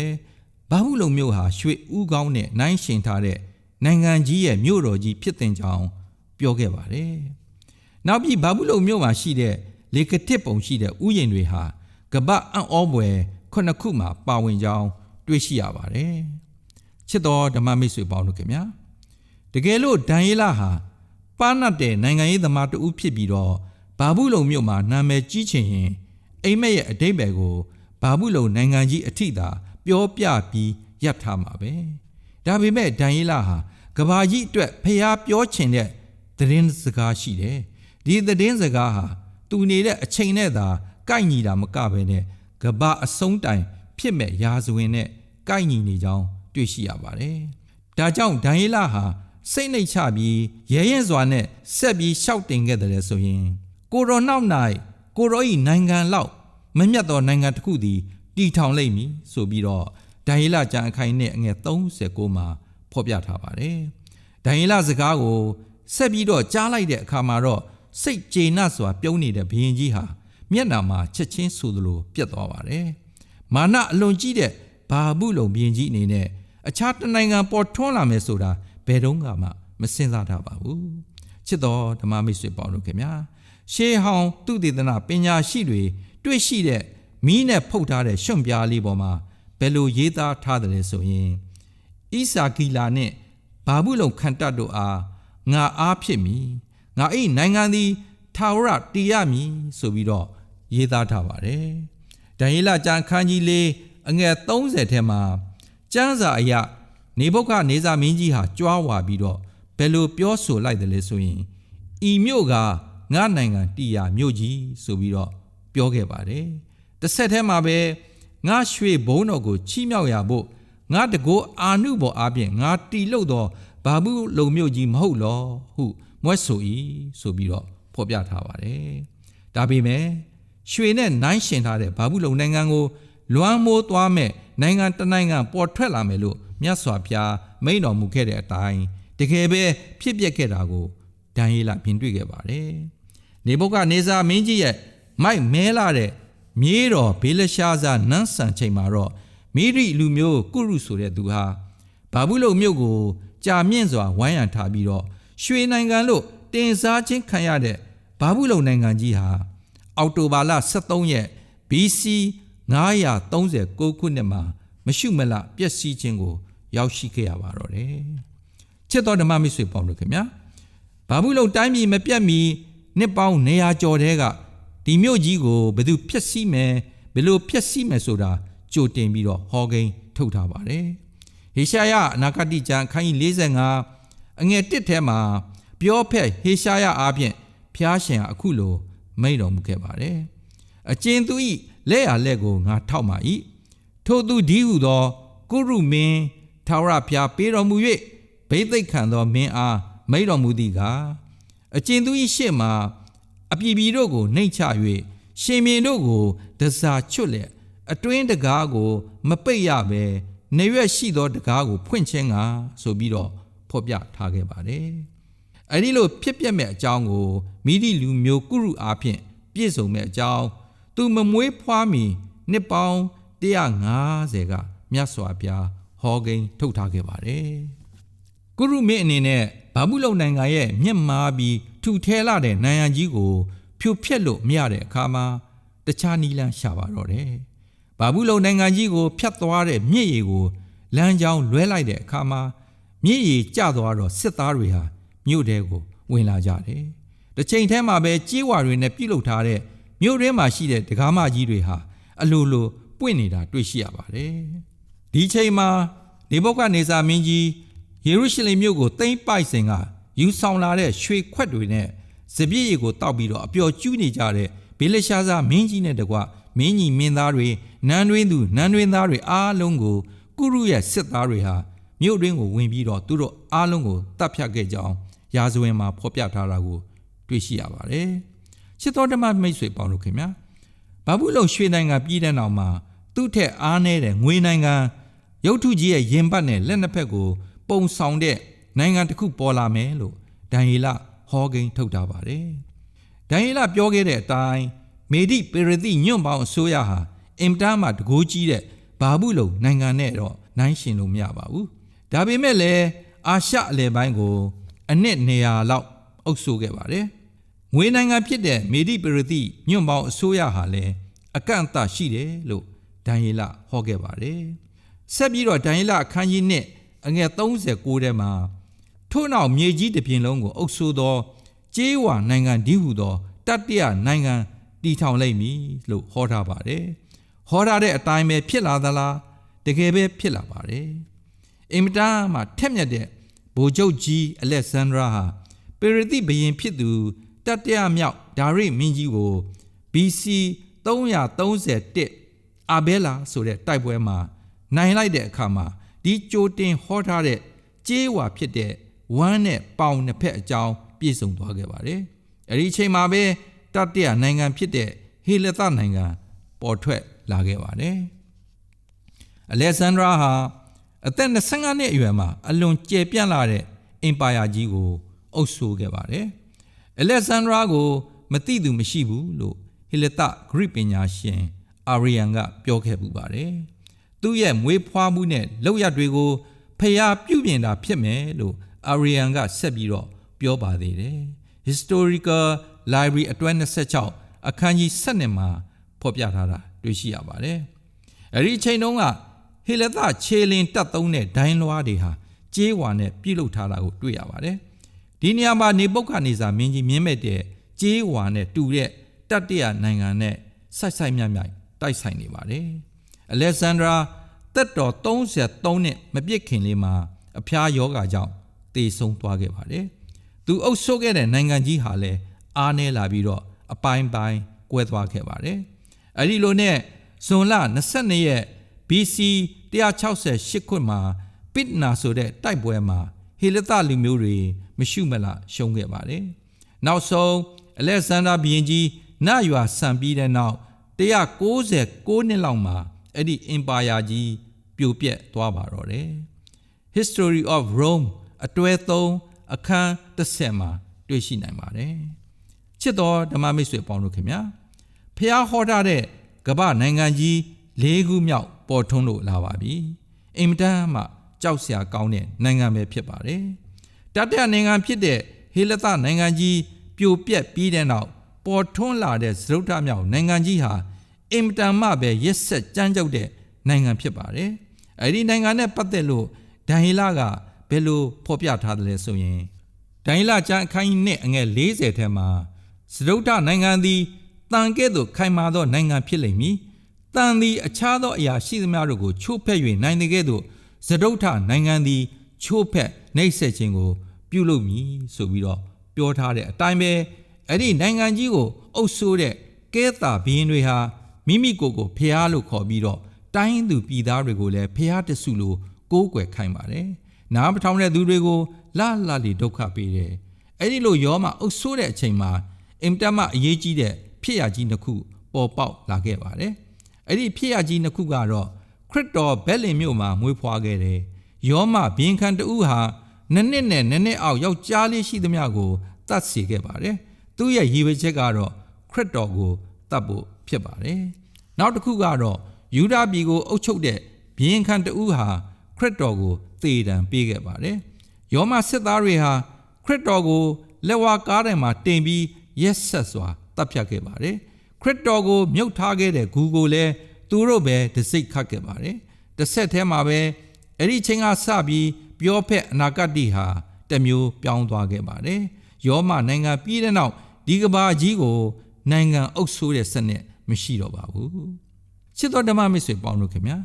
ဘာဘူးလုံမြို့ဟာရွှေဥကောင်းနဲ့နိုင်ရှင်ထားတဲ့နိုင်ငံကြီးရဲ့မြို့တော်ကြီးဖြစ်တဲ့ကြောင်းပြောခဲ့ပါတယ်။နောက်ပြီးဘာဘူးလုံမြို့မှာရှိတဲ့လေကတစ်ပုံရှိတဲ့ဥယျာဉ်တွေဟာကမ္ဘာအံ့ဩဖွယ်9ခုမှာပါဝင်ကြောင်းတွေ့ရှိရပါတယ်။ချစ်တော်ဓမ္မမိတ်ဆွေပေါင်းတို့ခင်ဗျာတကယ်လို့ဒံယေလဟာပါနတ်တဲ့နိုင်ငံရေးသမားတဦးဖြစ်ပြီးတော့ဘာဘူးလုံမြို့မှာနာမည်ကြီးချင်ရင်အိမ်မက်ရဲ့အတိတ်ပဲကိုဘာဘူးလုံနိုင်ငံကြီးအထိသာပြောပြပြီးရပ်ထားမှာပဲဒါပေမဲ့ဒံယေလဟာကဘာကြီးအတွက်ဖျားပြောချင်တဲ့သတင်းစကားရှိတယ်ဒီသတင်းစကားဟာသူနေတဲ့အချိန်နဲ့သာကိုက်ညီတာမကဘဲနဲ့ကဘာအဆုံးတိုင်ဖြစ်မဲ့ရာဇဝင်နဲ့ကိုက်ညီနေကြောင်းတွေ့ရှိရပါတယ်ဒါကြောင့်ဒံယေလဟာစိတ်နှိပ်ချပြီးရဲရင်စွာနဲ့ဆက်ပြီးရှောက်တင်ခဲ့တယ်ဆိုရင်ကိုရောနောက်၌ကိုရောဤနိုင်ငံလောက်မမြတ်သောနိုင်ငံတစ်ခုသည်တည်ထောင်လိမ့်မည်ဆိုပြီးတော့ဒံယေလကျမ်းအခိုင်နဲ့အငယ်39မှာဖော်ပြထားပါတယ်ဒံယေလစကားကိုဆက်ပြီးတော့ကြားလိုက်တဲ့အခါမှာတော့စိတ်ကျေနပ်စွာပြုံးနေတဲ့ဘုရင်ကြီးဟာမျက်နှာမှာချက်ချင်းဆိုသလိုပြတ်သွားပါတယ်မာနအလွန်ကြီးတဲ့ဘာဘူးလုံဘုရင်ကြီးအနေနဲ့အခြားတနိုင်ငံပေါ်ထွန်းလာမယ်ဆိုတာဘယ်တော့မှမစဉ်းစားထားပါဘူးချစ်တော်ဓမ္မမိတ်ဆွေပေါင်းတို့ခင်ဗျာရှေးဟောင်းသူတေသနပညာရှိတွေတွေ့ရှိတဲ့မီးနဲ့ဖုတ်ထားတဲ့ရွှံ့ပြားလေးပေါ်မှာဘယ်လိုရေးသားထားတယ်လဲဆိုရင်ဣစာဂီလာနဲ့ဘာဘူးလုံခံတတ်တို့အားငါအားဖြစ်မည်ငါအိနိုင်ငံသည်ထာဝရတည်ရမည်ဆိုပြီးတော့ရေးသားထားပါတယ်ဒံယေလကျမ်းခန်းကြီးလေးအငယ်30ထဲမှာကျမ်းစာအရနေဗုခဒ်နေဇာမင်းကြီးဟာကြွားဝါပြီးတော့ဘယ်လိုပြောဆိုလိုက်တယ်လဲဆိုရင်ဤမြို့ကငါနိုင်ငံတည်ရာမြို့ကြီးဆိုပြီးတော့ပြောခဲ့ပါတယ်တစ်ဆက်ထဲမှာပဲငါရွှေဘုံတော်ကိုချီးမြှောက်ရဖို့ငါတကောအာနုဘော်အပြင်ငါတီလို့တော့ဘာဘူးလုံမြို့ကြီးမဟုတ်လောဟုမွဲ့ဆို၏ဆိုပြီးတော့ဖော်ပြထားပါတယ်ဒါပေမဲ့ရွှေနဲ့နိုင်ရှင်ထားတဲ့ဘာဘူးလုံနိုင်ငံကိုလွမ်းမိုးသွားမဲ့နိုင်ငံတနိုင်ငံပေါ်ထွက်လာမယ်လို့မြတ်စွာဘုရားမိန့်တော်မူခဲ့တဲ့အတိုင်းတကယ်ပဲဖြစ်ပျက်ခဲ့တာကိုဒံယေလမြင်တွေ့ခဲ့ပါတယ်နေဗုခဒ်နေဇာမင်းကြီးရဲ့မိုက်မဲလာတဲ့မြေးတော်ဘေလရှာဇာနန်းဆန်ချိန်မှာတော့မိရိလူမျိုးကုရုဆိုတဲ့သူဟာဘာဘူးလုံမြို့ကိုကြာမြင့်စွာဝိုင်းရံထားပြီးတော့ရွှေနိုင်ငံလို့တင်စားခြင်းခံရတဲ့ဘာဘူးလုံနိုင်ငံကြီးဟာအောက်တိုဘာလ23ရက် BC 939ခုနှစ်မှာမရှုမလပျက်စီးခြင်းကိုရောက်ရှိခဲ့ရပါတော့တယ်ချစ်တော်ဓမ္မမိတ်ဆွေပေါင်းတို့ခင်ဗျာဘာဘူးလုံတိုင်းပြည်မပြတ်မီနှစ်ပေါင်း100ကျော်တဲကဒီမြို့ကြီးကိုဘယ်သူဖျက်ဆီးမယ်ဘယ်လိုဖျက်ဆီးမယ်ဆိုတာကြိုတင်ပြီးတော့ဟောကိန်းထုတ်ထားပါတယ်ဟေရှာယအနာဂတိကျမ်းခန်းကြီး45အငယ်1ထဲမှာပြောဖက်ဟေရှာယအားဖြင့်ဖျားရှင်ဟာအခုလိုမိန့်တော်မူခဲ့ပါတယ်အကျဉ်သူ၏လက်ရလက်ကိုငါထောက်ပါ၏ထို့သူဒီဟုသောကုရုမင်းထာဝရဘုရားပေးတော်မူ၍ဘိသိက်ခံသောမင်းအားမိန့်တော်မူသည်ကအကျဉ်သူ၏ရှေ့မှာအပြည်ပြည်တို့ကိုနှိမ့်ချ၍ရှင်မြင်းတို့ကိုတစားချွတ်လက်အတွင်းတကားကိုမပိတ်ရပဲနေရွက်ရှိသောတကားကိုဖွင့်ခြင်းကဆိုပြီးတော့ဖော်ပြထားခဲ့ပါတယ်အဲဒီလိုဖြစ်ပျက်မဲ့အကြောင်းကိုမိဒီလူမျိုးကုရုအားဖြင့်ပြည့်စုံမဲ့အကြောင်းသူမမွေးဖွားမီနှစ်ပေါင်း150ကမြတ်စွာဘုရားဟောကိန်းထုတ်ထားခဲ့ပါတယ်ကုရုမင်းအနေနဲ့ဘာဘူးလုံနိုင်ငံရဲ့မြင့်မားပြီးထူထဲလာတဲ့နိုင်ငံကြီးကိုဖြိုဖျက်လို့မရတဲ့အခါမှာတခြားနီလန်းရှာပါတော့တယ်ဘာဘူးလုံနိုင်ငံကြီးကိုဖျက်သွားတဲ့မြစ်ရေကိုလမ်းကြောင်းလွဲလိုက်တဲ့အခါမှာမြစ်ရေကျသွားတော့စစ်သားတွေဟာမြို့ထဲကိုဝင်လာကြတယ်တစ်ချိန်ထဲမှာပဲကြေးဝါတွေနဲ့ပြုတ်လုထားတဲ့မြို့ထဲမှာရှိတဲ့ဒကာမကြီးတွေဟာအလိုလိုပွင့်နေတာတွေ့ရှိရပါတယ်ဒီချိန်မှာနေဗုခဒ်နေဇာမင်းကြီးယေရုရှလင်မြို့ကိုသိမ်းပိုက်စဉ်ကယူဆောင်လာတဲ့ရွှေခွက်တွေနဲ့စပျစ်ရည်ကိုတောက်ပြီးတော့အပျော်ကျူးနေကြတဲ့ဘေလရှာဇာမင်းကြီးနဲ့တကွမင်းကြီးမင်းသားတွေနန်းတွင်းသူနန်းတွင်းသားတွေအားလုံးကိုကုရုရဲ့စစ်သားတွေဟာမြို့တွင်းကိုဝင်ပြီးတော့သူတို့အားလုံးကိုတပ်ဖြတ်ခဲ့ကြအောင်ရာဇဝင်မှာဖော်ပြထားတာကိုတွေ့ရှိရပါတယ်ချစ်တော်ဓမ္မမိတ်ဆွေပေါင်းတို့ခင်ဗျာဘာဘူးလုံရွှေနိုင်ငံပြည်တဲ့နောက်မှာသူ့ထက်အားနည်းတဲ့ငွေနိုင်ငံရုပ်ထုကြီးရဲ့ရင်ပတ်နဲ့လက်နှစ်ဖက်ကိုပုံဆောင်တဲ့နိုင်ငံတစ်ခုပေါ်လာမယ်လို့ဒံယေလဟောကိန်းထုတ်ထားပါတယ်ဒံယေလပြောခဲ့တဲ့အတိုင်းမေဒိပေရသိညွန့်ပေါင်းအစိုးရဟာအင်တာမှာတကိုးကြီးတဲ့ဘာဘူးလုံနိုင်ငံနဲ့တော့ နိုင်ရှင်လို့မရပါဘူးဒါပေမဲ့လည်းအာရှအလယ်ပိုင်းကိုအနှစ်200လောက်အုပ်စိုးခဲ့ပါတယ်ငွေနိုင်ငံဖြစ်တဲ့မေဒီပရတိညွန့်ပေါင်းအစိုးရဟာလည်းအကန့်အသတ်ရှိတယ်လို့ဒံယေလဟောခဲ့ပါတယ်ဆက်ပြီးတော့ဒံယေလအခန်းကြီး1အငယ်39ထဲမှာထို့နောက်မြေကြီးတစ်ပြင်လုံးကိုအုပ်စိုးသောကျေးဝါနိုင်ငံဒီဟုသောတတိယနိုင်ငံတည်ထောင်လိုက်မည်လို့ဟောထားပါတယ်ဟောထားတဲ့အတိုင်းပဲဖြစ်လာသလားတကယ်ပဲဖြစ်လာပါတယ်အင်မတန်မှထက်မြက်တဲ့ဗိုလ်ချုပ်ကြီးအလက်ဇန္ဒရာဟာပေရတိဘုရင်ဖြစ်သူတတိယမြောက်ဒါရိမင်းကြီးကို BC 331အာဘဲလာဆိုတဲ့တိုက်ပွဲမှာနိုင်လိုက်တဲ့အခါမှာဒီကြိုတင်ဟောထားတဲ့ကျေးဝါဖြစ်တဲ့ဝမ်းနဲ့ပေါင်နှစ်ဖက်အကြောင်းပြည့်စုံသွားခဲ့ပါတယ်အဲဒီအချိန်မှာပဲတတိယနိုင်ငံဖြစ်တဲ့ဟေလသနိုင်ငံပေါ်ထွက်လာခဲ့ပါတယ်အလက်ဇန္ဒရာဟာအသက်25နှစ်အရွယ်မှာအလွန်ကျယ်ပြန့်လာတဲ့အင်ပါယာကြီးကိုအုပ်စိုးခဲ့ပါတယ်အလက်ဇန္ဒရာကိုမသိသူမရှိဘူးလို့ဟေလသဂရိပညာရှင်အာရီယန်ကပြောခဲ့ပူပါတယ်သူ့ရဲ့မွေးဖွားမှုနဲ့လောက်ရတွေကိုဖျားပြုပြင်တာဖြစ်မယ်လို့အာရီယန်ကဆက်ပြီးတော့ပြောပါသေးတယ် Historical Library အတွဲ26အခန်းကြီး7မှာဖော်ပြထားတာတွေ့ရှိရပါတယ်အဲဒီအချိန်တုန်းကဟေလသခြေလင်တက်သုံးတဲ့ဒိုင်းလွားတွေဟာကျေးဝါနဲ့ပြုလုပ်ထားတာကိုတွေ့ရပါတယ်ဒီနေရာမှာနေပုခ္ခနေဇာမင်းကြီးမြင့်မဲ့တဲ့ကျေးဝါနဲ့တူတဲ့တတိယနိုင်ငံနဲ့ဆိုက်မြိုက်တိုက်ဆိုင်နေပါတယ်အလက်ဇန္ဒရာသက်တော်33နှစ်မပြည့်ခင်လေးမှာအဖျားယောဂါကြောင့်သေဆုံးသွားခဲ့ပါတယ်သူအုပ်စိုးခဲ့တဲ့နိုင်ငံကြီးဟာလည်းအားနည်းလာပြီးတော့အပိုင်းပိုင်းကွဲသွားခဲ့ပါတယ်အဲဒီလိုနဲ့ဇွန်လ22ရက် BC 168ခုမှာပစ်နာဆိုတဲ့တိုက်ပွဲမှာဟေလသလူမျိုးတွေမရှုမလရှုံးခဲ့ပါတယ်နောက်ဆုံးအလက်ဇန္ဒရာဘုရင်ကြီးနတ်ရွာဆန်ပြီးတဲ့နောက်196နှစ်လောက်မှာအဲ့ဒီအင်ပါယာကြီးပြိုပြက်သွားပါတော့တယ် History of Rome အတွဲ3အခန်း10မှာတွေ့ရှိနိုင်ပါတယ်ချစ်တော်ဓမ္မမိတ်ဆွေပေါင်းတို့ခင်ဗျာဖျားဟောထားတဲ့ကမ္ဘာနိုင်ငံကြီး၄ခုမြောက်ပေါ်ထွန်းလို့လာပါပြီအင်မတန်မှကြောက်စရာကောင်းတဲ့နိုင်ငံပဲဖြစ်ပါတယ်တတိယနိုင်ငံဖြစ်တဲ့ဟေလသနိုင်ငံကြီးပြိုပြက်ပြီးတဲ့နောက်ပေါ်ထွန်းလာတဲ့စတုတ္ထမြောက်နိုင်ငံကြီးဟာအင်မတန်မှပဲရက်ဆက်ကြမ်းကြုတ်တဲ့နိုင်ငံဖြစ်ပါတယ်အဲဒီနိုင်ငံနဲ့ပတ်သက်လို့ဒံယေလကဘယ်လိုဖော်ပြထားသလဲဆိုရင်ဒံယေလကျမ်းအခန်းကြီး1အငယ်40ထဲမှာစတုတ္ထနိုင်ငံသည်တန်ကဲ့သို့ခိုင်မာသောနိုင်ငံဖြစ်လိမ့်မည်တန်သည်အခြားသောအရာရှိသမျှတို့ကိုချိုးဖက်၍နိုင်တဲ့ကဲ့သို့စတုတ္ထနိုင်ငံသည်ချိုးဖက်နှိပ်စက်ခြင်းကိုပြုလုပ်မည်ဆိုပြီးတော့ပြောထားတဲ့အတိုင်းပဲအဲ့ဒီနိုင်ငံကြီးကိုအုပ်စိုးတဲ့ကဲသာဘုရင်တွေဟာမိမိကိုယ်ကိုဖျားလို့ခေါ်ပြီးတော့တိုင်းသူပြည်သားတွေကိုလည်းဖျားတဆုလို့ကိုးကွယ်ခိုင်းပါတယ်နားမထောင်တဲ့သူတွေကိုလှလီဒုက္ခပေးတယ်အဲ့ဒီလိုယောမအုပ်စိုးတဲ့အချိန်မှာအင်တမအရေးကြီးတဲ့ဖြစ်ရကြီးနှစ်ခုပေါ်ပေါက်လာခဲ့ပါတယ်အဲ့ဒီဖြစ်ရကြီးနှစ်ခုကတော့ခရစ်တော်ဘက်လင်မြို့မှာမွေးဖွားခဲ့တယ်ယောမဘင်ခံတူဟာနှစ်နှစ်အောက်ယောက်ျားလေးရှိသမျှကိုတတ်စေခဲ့ပါတယ်သူ့ရဲ့ရည်ရွယ်ချက်ကတော့ခရစ်တော်ကိုတတ်ဖို့ဖြစ်ပါတယ်နောက်တစ်ခုကတော့ယူဒပြည်ကိုအုပ်ချုပ်တဲ့ဘင်ခံတူဟာခရစ်တော်ကိုသေဒဏ်ပေးခဲ့ပါတယ်ယောမစစ်သားတွေဟာခရစ်တော်ကိုလက်ဝါးကားထဲမှာတင်ပြီးရက်ဆက်စွာတပ်ဖြတ်ခဲ့ပါတယ်ခရစ်တော်ကိုမြုပ်ထားခဲ့တဲ့ဂူကိုလည်းသူတို့ပဲတစိတ်ခတ်ခဲ့ပါတယ်တစ်ဆက်တည်းမှာပဲအဲ့ဒီချိန်ကစပြီးပြောဖက်အနာဂတ်တိဟာတမျိုးပြောင်းသွားခဲ့ပါတယ်ယောမနိုင်ငံပြည်တဲ့နောက်ဒီကဘာကြီးကိုနိုင်ငံအုပ်စိုးတဲ့စနစ်မရှိတော့ပါဘူးချစ်တော်ဓမ္မမိတ်ဆွေပေါင်းတို့ခင်ဗျာ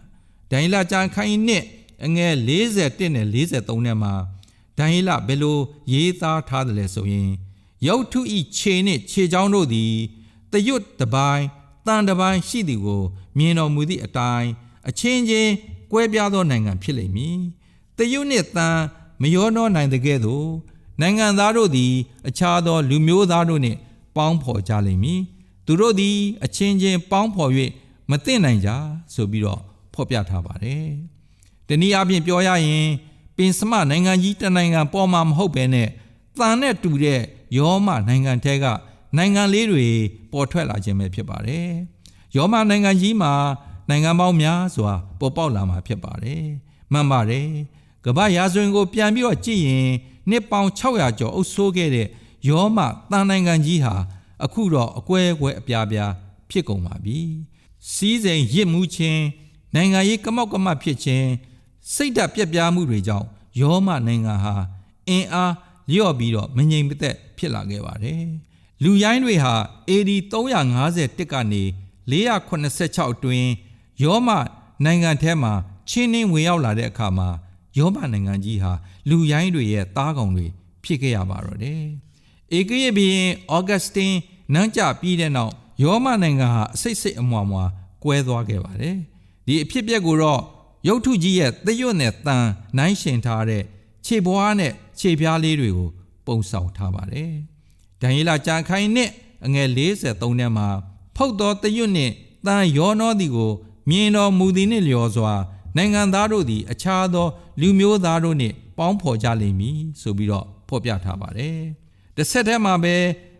ဒံယေလကျမ်းခန်းကြီး1အငယ်41နဲ့43ထဲမှာဒံယေလဘယ်လိုရေးသားထားတယ်လဲဆိုရင်ရုပ်ထုဤခြေနှင့်ခြေချောင်းတို့သည်တရွတ်တပိုင်းတန်တပိုင်းရှိသည်ကိုမြင်တော်မူသည့်အတိုင်းအချင်းချင်းကွဲပြားသောနိုင်ငံဖြစ်လိမ့်မည်တရွတ်နှင့်တန်မရောနှောနိုင်တဲ့ကဲ့သို့နိုင်ငံသားတို့သည်အခြားသောလူမျိုးသားတို့နှင့်ပေါင်းဖော်ကြလိမ့်မည်သူတို့သည်အချင်းချင်းပေါင်းဖော်၍မသိနိုင်ကြဆိုပြီးတော့ဖော်ပြထားပါတယ်တနည်းအားဖြင့်ပြောရရင်ပင်စမနိုင်ငံကြီးတစ်နိုင်ငံပေါ်မှာမဟုတ်ဘဲနဲ့တန်နဲ့တူတဲ့ယောမနိုင်ငံထဲကနိုင်ငံလေးတွေပေါ်ထွက်လာခြင်းပဲဖြစ်ပါတယ်ယောမနိုင်ငံကြီးမှာနိုင်ငံပေါင်းများစွာပေါ်ပေါက်လာမှာဖြစ်ပါတယ် မှန်ပါတယ်ကမ္ဘာရာဇဝင်ကိုပြန်ပြီးတော့ကြည့်ရင်နှစ်ပေါင်း600ကျော်အုပ်စိုးခဲ့တဲ့ယောမတန်နိုင်ငံကြီးဟာအခုတော့အကွဲအကွဲအပြားပြားဖြစ်ကုန်ပါပြီစီးစိမ်ရစ်မှုချင်းနိုင်ငံရေးကမောက်ကမဖြစ်ခြင်းစိတ်ဓာတ်ပြက်ပြားမှုတွေကြောင့်ယောမနိုင်ငံဟာအင်အားလျော့ပြီးတော့မငြိမ်မသက်ဖြစ်လာခဲ့ပါတယ်လူရိုင်းတွေဟာ AD 351ကနေ486အတွင်းယောမနိုင်ငံထဲမှာချင်းနှင်းဝင်ရောက်လာတဲ့အခါမှာယောမနိုင်ငံကြီးဟာလူရိုင်းတွေရဲ့သားကောင်တွေဖြစ်ခဲ့ရပါတော့တယ်ဧကရာဇ်ဘုရင်ဩဂတ်စတင်နန်းကျပြီးတဲ့နောက်ယောမနိုင်ငံဟာအစိတ်စိတ်အမွာမွာကွဲသွားခဲ့ပါတယ်ဒီအဖြစ်အပျက်ကိုတော့ရုပ်ထုကြီးရဲ့သရွတ်နဲ့တန်နိုင်ရှင်ထားတဲ့ခြေပွားနဲ့ခြေပြားလေးတွေကိုပုံဆောင်ထားပါတယ်ဒံယေလကြာခိုင်နဲ့အငယ်43ထဲမှာဖုတ်သောသရွတ်နှင့်တန်ရောနှောသည်ကိုမြင်တော်မူသည်နှင့်လျော်စွာနိုင်ငံသားတို့သည်အခြားသောလူမျိုးသားတို့နှင့်ပေါင်းဖော်ကြလိမ့်မည်ဆိုပြီးတော့ဖော်ပြထားပါတယ်တစ်ဆက်တည်းမှာပဲ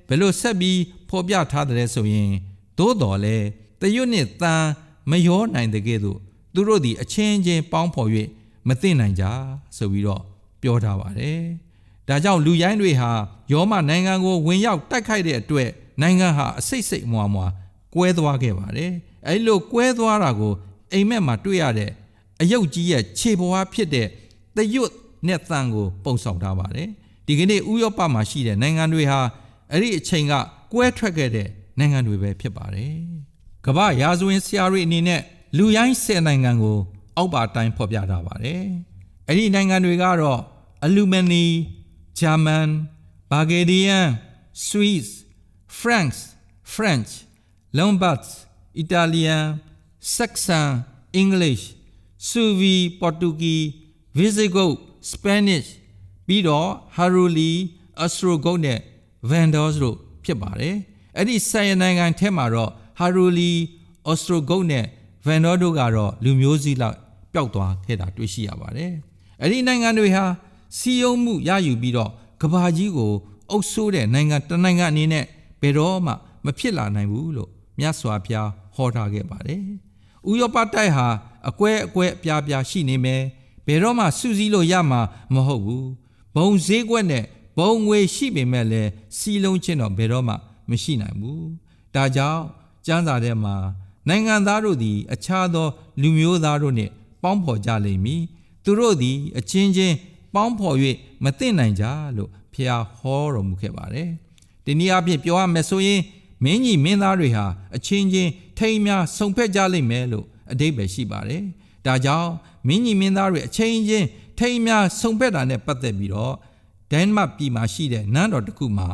ဘယ်လိုဆက်ပြီးဖော်ပြထားတယ်ဆိုရင်သို့တော်လဲသရွတ်နှင့်တန်မရောနိုင်တဲ့ကဲ့သို့သူတို့သည်အချင်းချင်းပေါင်းဖော်၍မသိနိုင်ကြဆိုပြီးတော့ပြောထားပါတယ်ဒါကြောင့်လူရိုင်းတွေဟာယောမနိုင်ငံကိုဝင်ရောက်တိုက်ခိုက်တဲ့အတွက်နိုင်ငံဟာအစိတ်စိတ်မွာမွာကွဲသွားခဲ့ပါတယ်အဲဒီလိုကွဲသွားတာကိုအိမ်မက်မှာတွေ့ရတဲ့အယုတ်ကြီးရဲ့ခြေပွားဖြစ်တဲ့သရွတ်နဲ့တန်ကိုပုံဆောင်ထားပါတယ်ဒီကနေ့ဥရောပမှာရှိတဲ့နိုင်ငံတွေဟာအဲ့ဒီအချိန်ကကွဲထွက်ခဲ့တဲ့နိုင်ငံတွေပဲဖြစ်ပါတယ်ကမ္ဘာရာဇဝင်ဆရာတွေအနေနဲ့လူရိုင်း10နိုင်ငံကိုအောက်ပါတိုင်းဖော်ပြထားပါတယ်အဲ့ဒီနိုင်ငံတွေကတော့အလူမနီဂျာမန်ဘာဂေရီယန်ဆွီစ်ဖရန့်ဖရန့်လောမ်ဘတ်အီတာလီယန်ဆက်ဆန်အင်္ဂလိပ်ဆူဗီပေါ်တူဂီဗီဇီဂုတ်စပန်နစ်ပြီးတော့ဟာရူလီအစထရိုဂုတ်နဲ့ဗန်ဒေါစ်တို့ဖြစ်ပါတယ်အဲ့ဒီ10နိုင်ငံထဲမှာတော့ဟာရူလီအစထရိုဂုတ်နဲ့ဗန်ဒေါစ်တို့ကတော့လူမျိုးစုလောက်ပျောက်သွားခဲ့တာတွေ့ရှိရပါတယ်အဲ့ဒီနိုင်ငံတွေဟာစီယုံမှုရယူပြီးတော့ကမ္ဘာကြီးကိုအုပ်စိုးတဲ့နိုင်ငံတစ်နိုင်ငံအနေနဲ့ဘယ်တော့မှမဖြစ်လာနိုင်ဘူးလို့မြတ်စွာဘုရားဟောထားခဲ့ပါတယ်ဥရောပတိုက်ဟာအကွဲအပြားပြားရှိနေမယ်ဘယ်တော့မှစုစည်းလို့ရမှာမဟုတ်ဘူးဘုံဈေးကွက်နဲ့ဘုံငွေရှိပေမဲ့လည်းစီလုံးချင်းတော့ဘယ်တော့မှမရှိနိုင်ဘူးဒါကြောင့်ကျမ်းစာထဲမှာနိုင်ငံသားတို့သည်အခြားသောလူမျိုးသားတို့နှင့်ပေါင်းဖော်ကြလိမ့်မည်သူတို့သည်အချင်းချင်းပေါင်းဖော်၍မသိနိုင်ကြလို့ဖျားဟောတော်မူခဲ့ပါတယ်ဒီနည်းအားဖြင့်ပြောရမယ်ဆိုရင်မင်းကြီးမင်းသားတွေဟာအချင်းချင်းထိမ်းများဆုံဖက်ကြလိမ့်မယ်လို့အဓိပ္ပာယ်ရှိပါတယ်ဒါကြောင့်မင်းကြီးမင်းသားတွေအချင်းချင်းထိမ်းများဆုံဖက်တာနဲ့ပတ်သက်ပြီးတော့ဒိန်းမတ်ပြည်မှာရှိတဲ့နန်းတော်တစ်ခုမှာ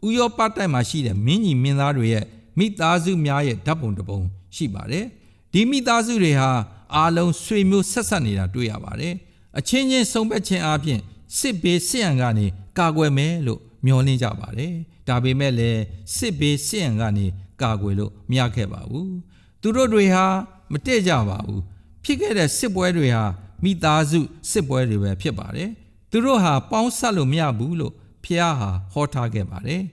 ဥရောပတိုက်မှာရှိတဲ့မင်းကြီးမင်းသားတွေရဲ့မိသားစုများရဲ့ဓာတ်ပုံတစ်ပုံရှိပါတယ်ဒီမိသားစုတွေဟာအားလုံးဆွေမျိုးဆက်ဆက်နေတာတွေ့ရပါတယ်အချင်းချင်းဆုံဖက်ခြင်းအပြင်စစ်ဘေးစစ်ရန်ကနေကာကွယ်မယ်လို့မျှော်လင့်ကြပါတယ်ဒါပေမဲ့လည်းစစ်ဘေးစစ်ရန်ကနေကာကွယ်လို့မရခဲ့ပါဘူးသူတို့တွေဟာမတည့်ကြပါဘူးဖြစ်ခဲ့တဲ့စစ်ပွဲတွေဟာမိသားစုစစ်ပွဲတွေပဲဖြစ်ပါတယ်သူတို့ဟာပေါင်းဆက်လို့မရဘူးလို့ဖျားဟာဟောထားခဲ့ပါတယ်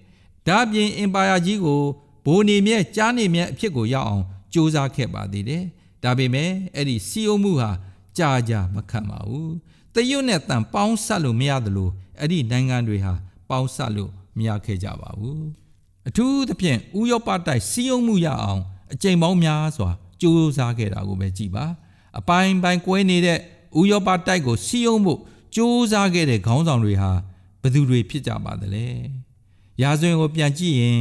ဒါပြင်အင်ပါယာကြီးကိုဘိုးနေမြဲကြားနေမြဲအဖြစ်ကိုရောက်အောင်စူးစမ်းခဲ့ပါသေးတယ်ဒါပေမဲ့အဲ့ဒီစီယုံမှုဟာကြာမခံပါဘူးတရွတ်နဲ့တန်ပေါင်းဆက်လို့မရတယ်လို့အဲ့ဒီနိုင်ငံတွေဟာပေါင်းဆက်လို့မရခဲ့ကြပါဘူးအထူးသဖြင့်ဥရောပတိုက်စီယုံမှုရအောင်အကြိမ်ပေါင်းများစွာစူးစမ်းခဲ့တာကိုပဲကြည့်ပါအပိုင်းပိုင်းကွဲနေတဲ့ဥရောပတိုက်ကိုစီယုံမှုစူးစမ်းခဲ့တဲ့ခေါင်းဆောင်တွေဟာဘယ်သူတွေဖြစ်ကြပါသလဲရာဇဝင်ကိုပြန်ကြည့်ရင်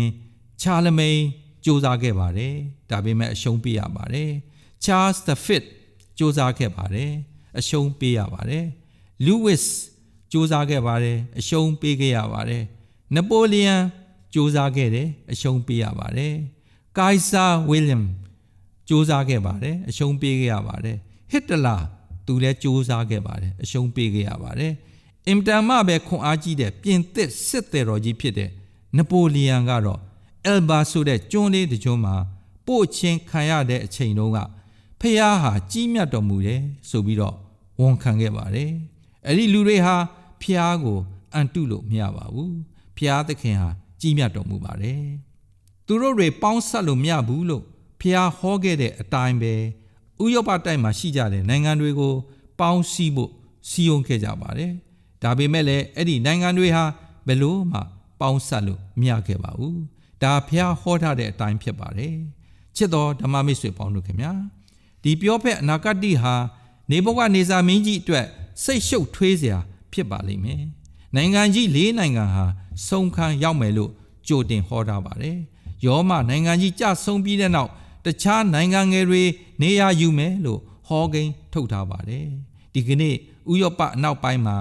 ချာလမိန်စူးစမ်းခဲ့ပါတယ်ဒါပေမဲ့အရှုံးပေးရပါတယ်ချားစ် the 5th စူးစမ်းခဲ့ပါတယ်အရှုံးပေးရပါတယ်လူးဝစ်စူးစမ်းခဲ့ပါတယ်အရှုံးပေးခဲ့ရပါတယ်နပိုလီယန်စူးစမ်းခဲ့တယ်အရှုံးပေးရပါတယ်ကိုင်ဆာဝီလျံစူးစမ်းခဲ့ပါတယ်အရှုံးပေးခဲ့ရပါတယ်ဟစ်တလာသူလည်းစူးစမ်းခဲ့ပါတယ်အရှုံးပေးခဲ့ရပါတယ်အင်တန်မှပဲခွန်အားကြီးတဲ့ပြင်သစ်စစ်သည်တော်ကြီးဖြစ်တဲ့နပိုလီယန်ကတော့အယ်ဘာဆိုတဲ့ကျွန်းလေးတစ်ကျွန်းမှာပို့ချင်းခံရတဲ့အချိန်တုန်းကဖျားဟာကြီးမြတ်တော်မူတယ်ဆိုပြီးတော့ဝန်ခံခဲ့ပါတယ်အဲ့ဒီလူတွေဟာဖျားကိုအန်တုလို့မရပါဘူးဖျားသခင်ဟာကြီးမြတ်တော်မူပါတယ်သူတို့တွေပေါင်းဆက်လို့မရဘူးလို့ဖျားဟောခဲ့တဲ့အတိုင်းပဲဥရောပတိုက်မှာရှိကြတဲ့နိုင်ငံတွေကို ပေါင်းစည်းဖို့စီယုံခဲ့ကြပါတယ်ဒါပေမဲ့လည်းအဲ့ဒီနိုင်ငံတွေဟာဘယ်လို့မှပေါင်းစပ်လို့မရခဲ့ပါဘူးဒါဖျားဟောထားတဲ့အတိုင်းဖြစ်ပါတယ်ချစ်တော်ဓမ္မမိတ်ဆွေပေါင်းတို့ခင်ဗျာဒီပြောဖက်အနာဂတ်ဟာနေဘုရားနေဇာမင်းကြီးအတွက်စိတ်ရှုပ်ထွေးစရာဖြစ်ပါလိမ့်မယ်နိုင်ငံကြီး၄နိုင်ငံဟာဆုံးခန်းရောက်မယ်လို့ကြိုတင်ဟောထားပါတယ်ယောမနိုင်ငံကြီးကြဆုံးပြီးတဲ့နောက်တခြားနိုင်ငံငယ်တွေနေရာယူမယ်လို့ဟောကိန်းထုတ်ထားပါတယ်ဒီကနေ့ဥရောပအနောက်ပိုင်းမှာ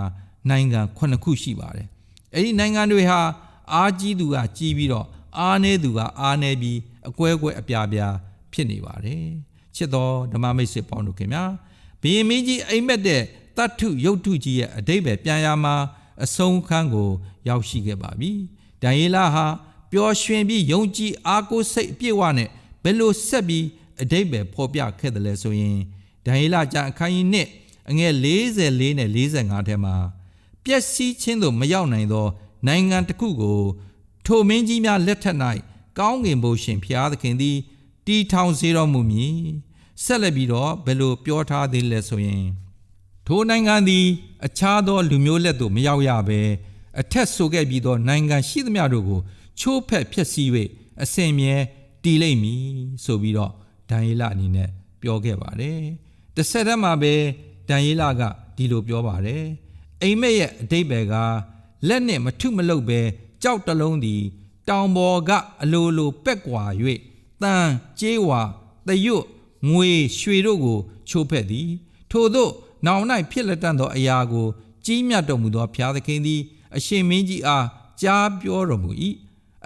နိုင်ငံ9ခုရှိပါတယ်အဲ့ဒီနိုင်ငံတွေဟာအားကြီးသူကကြီးပြီးတော့အားနည်းသူကအားနည်းပြီးအကွဲကွဲအပြားပြားဖြစ်နေပါတယ်ချစ်တော်ဓမ္မမိတ်ဆွေပေါင်းတို့ခင်ဗျာဘုရင်မင်းကြီးအိမ်မက်တဲ့တတ္ထုရုပ်ထုကြီးရဲ့အဓိပ္ပာယ်ပြန်ရမှာအဆုံးခန်းကိုရောက်ရှိခဲ့ပါပြီဒံယေလဟာပျော်ရွှင်ပြီးယုံကြည်အားကိုးစိတ်အပြည့်အဝနဲ့ဘယ်လိုဆက်ပြီးအဓိပ္ပာယ်ဖော်ပြခဲ့တယ်လဲဆိုရင်ဒံယေလကျမ်းအခန်းကြီး1အငယ်44နဲ့45ထဲမှာပျက်စီးခြင်းသို့မရောက်နိုင်သောနိုင်ငံတစ်ခုကိုထိုမင်းကြီးများလက်ထက်၌ကောင်းကင်ဘုရှင်ဖျားသခင်သည်တည်ထောင်စေတော်မူမည်ဆက်လက်ပြီးတော့ဘယ်လိုပြောထားသေးလဲဆိုရင်ထိုနိုင်ငံသည်အခြားသောလူမျိုးလက်သို့မရောက်ရဘဲအထက်ဆိုခဲ့ပြီးသောနိုင်ငံရှိသမျှတို့ကိုချိုးဖက်ဖျက်ဆီး၍အစဉ်မြဲတည်လိမ့်မည်ဆိုပြီးတော့ဒံယေလအနေနဲ့ပြောခဲ့ပါတယ်တစ်ဆက်တည်းမှာပဲဒံယေလကဒီလိုပြောပါတယ်အိမ်မက်ရဲ့အဓိပ္ပာယ်ကလက်နဲ့မထုမလုပ်ပဲကြောက်တလုံးသည်တောင်ပေါ်ကအလိုလိုပက်ကွာ၍တန်ကြေးဝါတရွတ်ငွေရွှေတို့ကိုချိုးဖက်သည်ထို့သောနောင်၌ဖြစ်လက်တတ်သောအရာကိုကြီးမြတ်တော်မူသောဘုရားသခင်သည်အရှင်မင်းကြီးအားကြားပြောတော်မူ၏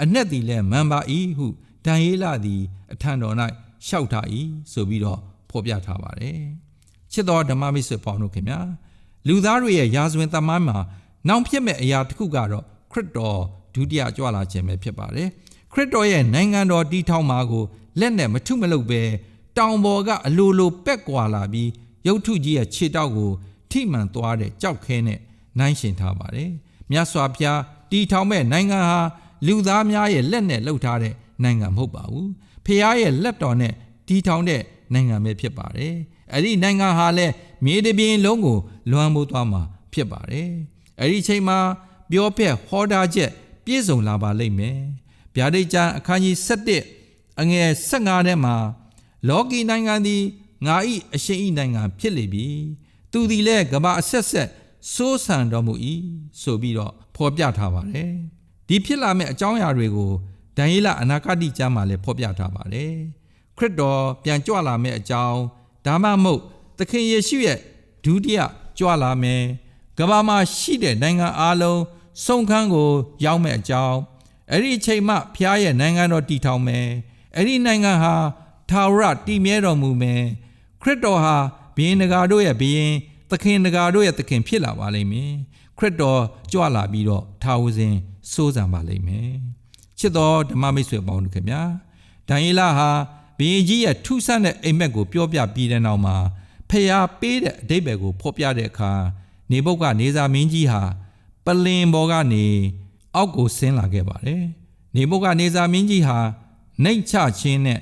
အ내သည်လည်းမှန်ပါ၏ဟုဒံယေလသည်အထံတော်၌လျှောက်ထား၏ဆိုပြီးတော့ဖော်ပြထားပါတယ်ချစ်တော်ဓမ္မမိတ်ဆွေပေါင်းတို့ခင်ဗျာလူသားတွေရဲ့ရာဇဝင်သမိုင်းမှာနောင်ဖြစ်မဲ့အရာတစ်ခုကတော့ခရစ်တော်ဒုတိယကြွလာခြင်းပဲဖြစ်ပါတယ်ခရစ်တော်ရဲ့နိုင်ငံတော်တည်ထောင်မှာကိုလက်နဲ့မထုမလုပ်ပဲတောင်ပေါ်ကအလိုလိုပက်ကွာလာပြီးရုပ်ထုကြီးရဲ့ခြေတောက်ကိုထိမှန်သွားတဲ့ကြောက်ခဲနဲ့နိုင်ရှင်ထားပါတယ်မြတ်စွာဘုရားတည်ထောင်မဲ့နိုင်ငံဟာလူသားများရဲ့လက်နဲ့လှုပ်ထားတဲ့နိုင်ငံမဟုတ်ပါဘူးဖခင်ရဲ့လက်တော်နဲ့တည်ထောင်တဲ့နိုင်ငံပဲဖြစ်ပါတယ်အဲ့ဒီနိုင်ငံဟာလည်းမြေတပြင်လုံးကိုလွှမ်းမိုးသွားမှာဖြစ်ပါတယ်အဲ့ဒီချိန်မှာပြောဖက်ဟောတာချက်ပြည့်စုံလာပါလိမ့်မယ်ဗျာဒိတ်ကျမ်းအခန်းကြီး7အငယ်15ထဲမှာလောကီနိုင်ငံသည်ငါ၏အရှင်၏နိုင်ငံဖြစ်လေပြီသူသည်လည်းကမ္ဘာအဆက်ဆက်စိုးစံတော်မူ၏ဆိုပြီးတော့ဖော်ပြထားပါတယ်ဒီဖြစ်လာမဲ့အကြောင်းအရာတွေကိုဒံယေလအနာဂတ်ကျမ်းမှာလည်းဖော်ပြထားပါတယ်ခရစ်တော်ပြန်ကြွလာမဲ့အကြောင်းဒါမှမဟုတ်သခင်ယေရှုရဲ့ဒုတိယကြွလာမယ်ကမ္ဘာမှာရှိတဲ့နိုင်ငံအလုံးဆုံးခန်းကိုရောက်မဲ့အကြောင်းအဲ့ဒီအချိန်မှဖျားရဲ့နိုင်ငံတော်တည်ထောင်မယ်အဲ့ဒီနိုင်ငံဟာထာဝရတည်မြဲတော်မူမယ်ခရစ်တော်ဟာဘုရင်တကာတို့ရဲ့ဘုရင်သခင်တကာတို့ရဲ့သခင်ဖြစ်လာပါလိမ့်မယ်ခရစ်တော်ကြွလာပြီးတော့ထာဝစဉ်စိုးစံပါလိမ့်မယ်ချစ်တော်ဓမ္မမိတ်ဆွေပေါင်းတို့ခင်ဗျာဒံယေလဟာဘုရင်ကြီးရဲ့ထူးဆန်းတဲ့အိမ်မက်ကိုပြောပြပြီးတဲ့နောက်မှာဖျားပေးတဲ့အဓိပ္ပာယ်ကိုဖော်ပြတဲ့အခါနေဗုခဒ်နေဇာမင်းကြီးဟာပလင်ပေါ်ကနေအောက်ကိုဆင်းလာခဲ့ပါတယ်နေဗုခဒ်နေဇာမင်းကြီးဟာနှိမ့်ချခြင်းနဲ့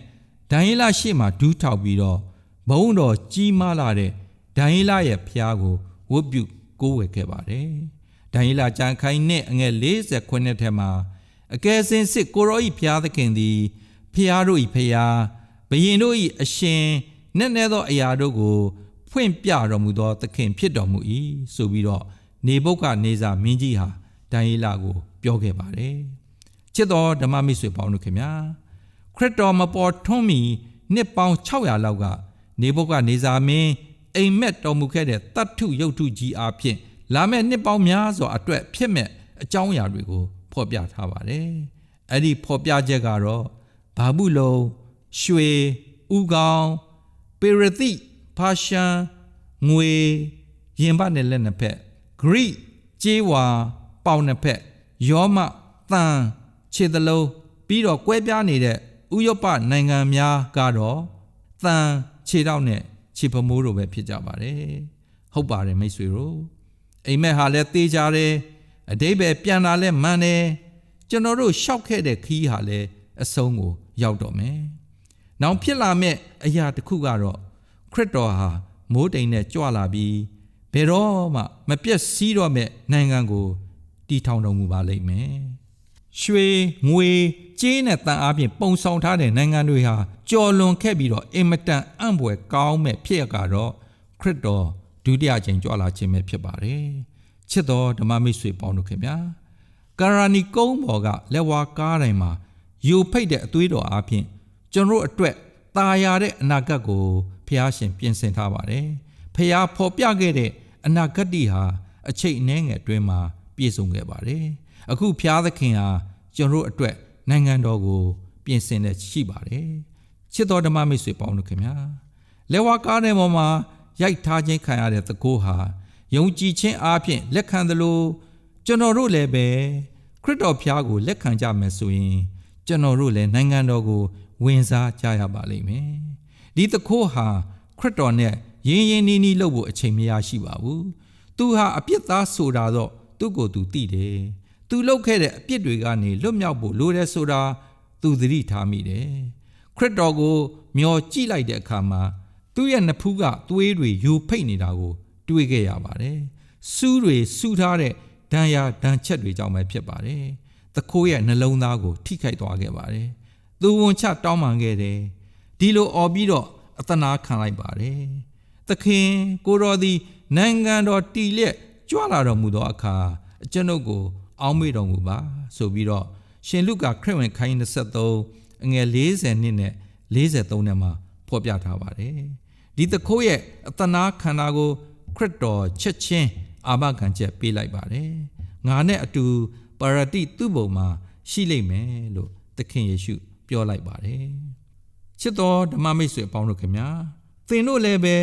ဒံယေလရှေ့မှာဒူးထောက်ပြီးတော့ဘုန်းတော်ကြီးမားလာတဲ့ဒံယေလရဲ့ဖျားကိုဝတ်ပြုကိုးဝယ်ခဲ့ပါတယ်ဒံယေလကျမ်းခန်းနဲ့အငယ်49ထဲမှာအကယ်စင်စစ်ကိုရောဤဖျားသခင်သည်ဖျားတို့ဤဖျားဘုရင်တို့ဤအရှင်နက်နဲသောအရာတို့ကိုဖွင့်ပြတော်မူသောသခင်ဖြစ်တော်မူ၏ဆိုပြီးတော့နေဗုခဒ်နေဇာမင်းကြီးဟာဒံယေလကိုပြောခဲ့ပါတယ်ချစ်တော်ဓမ္မမိတ်ဆွေပေါင်းတို့ခင်ဗျာခရစ်တော်မပေါ်ထွန်းမီနှစ်ပေါင်း600လောက်ကနေဗုခဒ်နေဇာမင်းအိမ်မက်တော်မူခဲ့တဲ့တတ္ထုရုပ်ထုကြီးအားဖြင့်လာမယ့်နှစ်ပေါင်းများစွာအတွက်ဖြစ်မဲ့အကြောင်းအရာတွေကိုဖော်ပြထားပါတယ်အဲ့ဒီဖော်ပြချက်ကတော့ဘာဘူးလုံရွှေဥကောင်းပေရသိဖာရှန်ငွေရင်ပတ်နဲ့လက်နှစ်ဖက်ဂရိကြေးဝါပေါင်နှစ်ဖက်ယောမသံခြေသလုံးပြီးတော့ကွဲပြားနေတဲ့ဥရောပနိုင်ငံများကတော့သံခြေထောက်နဲ့ခြေဖမိုးတို့ပဲဖြစ်ကြပါတယ်ဟုတ်ပါတယ်မိတ်ဆွေတို့အိမ်မက်ဟာလည်းသေးကြတယ်အဓိပ္ပာယ်ပြန်လာလဲမှန်တယ်ကျွန်တော်တို့ရှောက်ခဲ့တဲ့ခီးဟာလည်းအဆုံးကိုရောက်တော့မယ်နောက်ဖြစ်လာမဲ့အရာတစ်ခုကတော့ခရစ်တော်ဟာမိုးတိမ်နဲ့ကြွလာပြီး ဘယ်တော့မှမပြတ်စီးတော့မဲ့နိုင်ငံကိုတည်ထောင်တော်မူပါလိမ့်မယ်ရွှေငွေကြေးနဲ့တန်အားဖြင့်ပုံဆောင်ထားတဲ့နိုင်ငံတွေဟာကြော်လွန်ခဲ့ပြီးတော့အင်မတန်အံ့ဖွယ်ကောင်းမဲ့ဖြစ်ရကတော့ခရစ်တော်ဒုတိယကျင့်ကြွလာခြင်းပဲဖြစ်ပါတယ်ချစ်တော်ဓမ္မမိတ်ဆွေပေါင်းတို့ခင်ဗျာကာရာနီကုန်းပေါ်ကလက်ဝါးကားတိုင်းမှာယူဖိတ်တဲ့အသွေးတော်အားဖြင့်ကျွန်တော်အတွက်ตาရတဲ့အနာဂတ်ကိုဖျားရှင်ပြင်ဆင်ထားပါတယ်ဖျားဖော်ပြခဲ့တဲ့အနာဂတ်တီဟာအချိန်အနည်းငယ်အတွင်းမှာပြည့်စုံခဲ့ပါတယ်အခုဖျားသခင်ဟာကျွန်တော်အတွက်နိုင်ငံတော်ကိုပြင်ဆင်တဲ့ရှိပါတယ်ချစ်တော်ဓမ္မမိတ်ဆွေပေါင်းတို့ခင်ဗျာလက်ဝါးကားတဲ့ပေါ်မှာရိုက်ထားခြင်းခံရတဲ့တကိုးဟာယုံကြည်ခြင်းအားဖြင့်လက်ခံသလိုကျွန်တော်တို့လည်းပဲခရစ်တော်ဖျားကိုလက်ခံကြမယ်ဆိုရင်ကျွန်တော်တို့လည်းနိုင်ငံတော်ကိုဝင်စားကြရပါလိမ့်မယ်ဒီတကိုးဟာခရစ်တော်နဲ့ရင်းရင်းနှီးနှီးလုပ်ဖို့အချိန်မရရှိပါဘူးသူဟာအပြစ်သားဆိုတာတော့သူ့ကိုယ်သူသိတယ်သူလုပ်ခဲ့တဲ့အပြစ်တွေကနေလွတ်မြောက်ဖို့လိုတယ်ဆိုတာသူသတိထားမိတယ်ခရစ်တော်ကိုမျောကြည့်လိုက်တဲ့အခါမှာသူ့ရဲ့နှဖူးကသွေးတွေယူဖိတ်နေတာကိုတွေ့ခဲ့ရပါတယ်စူးတွေစူးထားတဲ့ဒဏ်ရာဒဏ်ချက်တွေကြောင့်ပဲဖြစ်ပါတယ်တခိုးရဲ့နှလုံးသားကိုထိခိုက်သွားခဲ့ပါတယ်သူဝန်ချတောင်းပန်ခဲ့တယ်ဒီလိုអော်ပြီးတော့အသနာခံလိုက်ပါတယ်သခင်ကိုတော်သည်နိုင်ငံတော်တည်လျက်ကြွလာတော်မူသောအခါကျွန်ုပ်ကိုအောက်မေ့တော်မူပါဆိုပြီးတော့ရှင်လုကာခရစ်ဝင်ခန်းကြီး23အငယ်40နှစ်နဲ့43နဲ့မှာဖော်ပြထားပါတယ်ဒီတခိုးရဲ့အသနာခန္ဓာကိုခရစ်တော်ချက်ချင်းအာမခံချက်ပေးလိုက်ပါတယ်ငါနဲ့အတူပါရတိသူ့ဘုံမှာရှိလိမ့်မယ်လို့သခင်ယေရှုပြောလိုက်ပါတယ်ချစ်တော်ဓမ္မမိတ်ဆွေအပေါင်းတို့ခင်ဗျာသင်တို့လည်းပဲ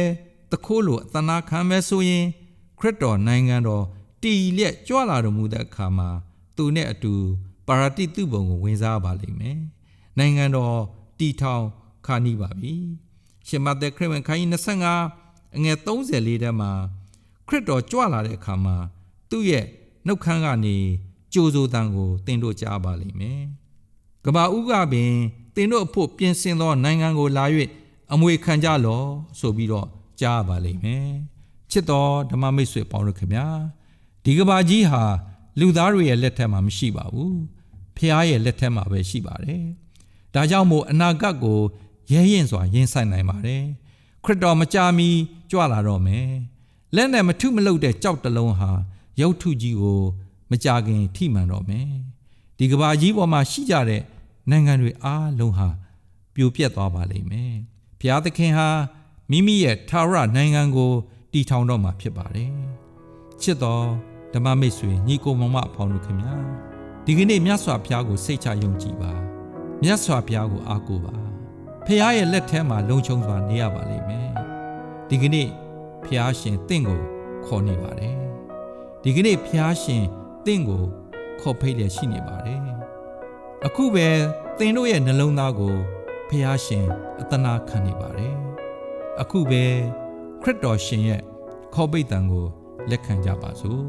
တခိုးလိုအသနာခံမယ်ဆိုရင်ခရစ်တော်နိုင်ငံတော်တည်လျက်ကြွလာတော်မူတဲ့အခါမှာသူနဲ့အတူပါရတိသူ့ဘုံကိုဝင်စားပါလိမ့်မယ်နိုင်ငံတော်တည်ထောင်ခါနီးပါပြီရှင်မသက်ခရစ်ဝင်ခန်းကြီး25အငယ်34ထဲမှာခရစ်တော်ကြွလာတဲ့အခါမှာသူ့ရဲ့နှုတ်ခမ်းကနေကြိုးစိုးတန်ကိုသင်တို့ကြားပါလိမ့်မယ်ကဘာဦးကပင်သင်တို့အဖို့ပြင်ဆင်သောနိုင်ငံကိုလာ၍အမွေခံကြလော့ဆိုပြီးတော့ကြားပါလိမ့်မယ်ချစ်တော်ဓမ္မမိတ်ဆွေပေါင်းတို့ခင်ဗျာဒီကဘာကြီးဟာလူသားတွေရဲ့လက်ထက်မှာမရှိပါဘူးဖခင်ရဲ့လက်ထက်မှာပဲရှိပါတယ်ဒါကြောင့်မို့အနာဂတ်ကိုရဲရင်စွာရင်ဆိုင်နိုင်ပါတယ်ခရစ်တော်မကြာမီကြွလာတော့မယ်လက်နဲ့မထုမလုပ်တဲ့ကြောက်တလုံးဟာရုပ်ထုကြီးကိုမကြခင်ထိမှန်တော့မယ်ဒီကဘာကြီးပေါ်မှာရှိကြတဲ့နိုင်ငံတွေအားလုံးဟာပြိုပြက်သွားပါလိမ့်မယ်ဘုရားသခင်ဟာမိမိရဲ့ထာဝရနိုင်ငံကိုတည်ထောင်တော့မှာဖြစ်ပါတယ်ချစ်တော်ဓမ္မမိတ်ဆွေညီကိုမောင်မအပေါင်းတို့ခင်ဗျာဒီကနေ့မြတ်စွာဘုရားကိုစိတ်ချယုံကြည်ပါမြတ်စွာဘုရားကိုအားကိုးပါဖခင်ရဲ့လက်ထဲမှာလုံခြုံစွာနေရပါလိမ့်မယ်ဒီကနေ့ဖခင်ရှင်တင့်ကိုခေါ်နေပါတယ်ဒီကနေ့ဖခင်ရှင်တင့်ကိုခေါ်ဖိတ်လျက်ရှိနေပါတယ်အခုပဲသင်တို့ရဲ့နှလုံးသားကိုဖခင်ရှင်အသနာခံနေပါတယ်အခုပဲခရစ်တော်ရှင်ရဲ့ခေါ်ပိတ်တံကိုလက်ခံကြပါစို့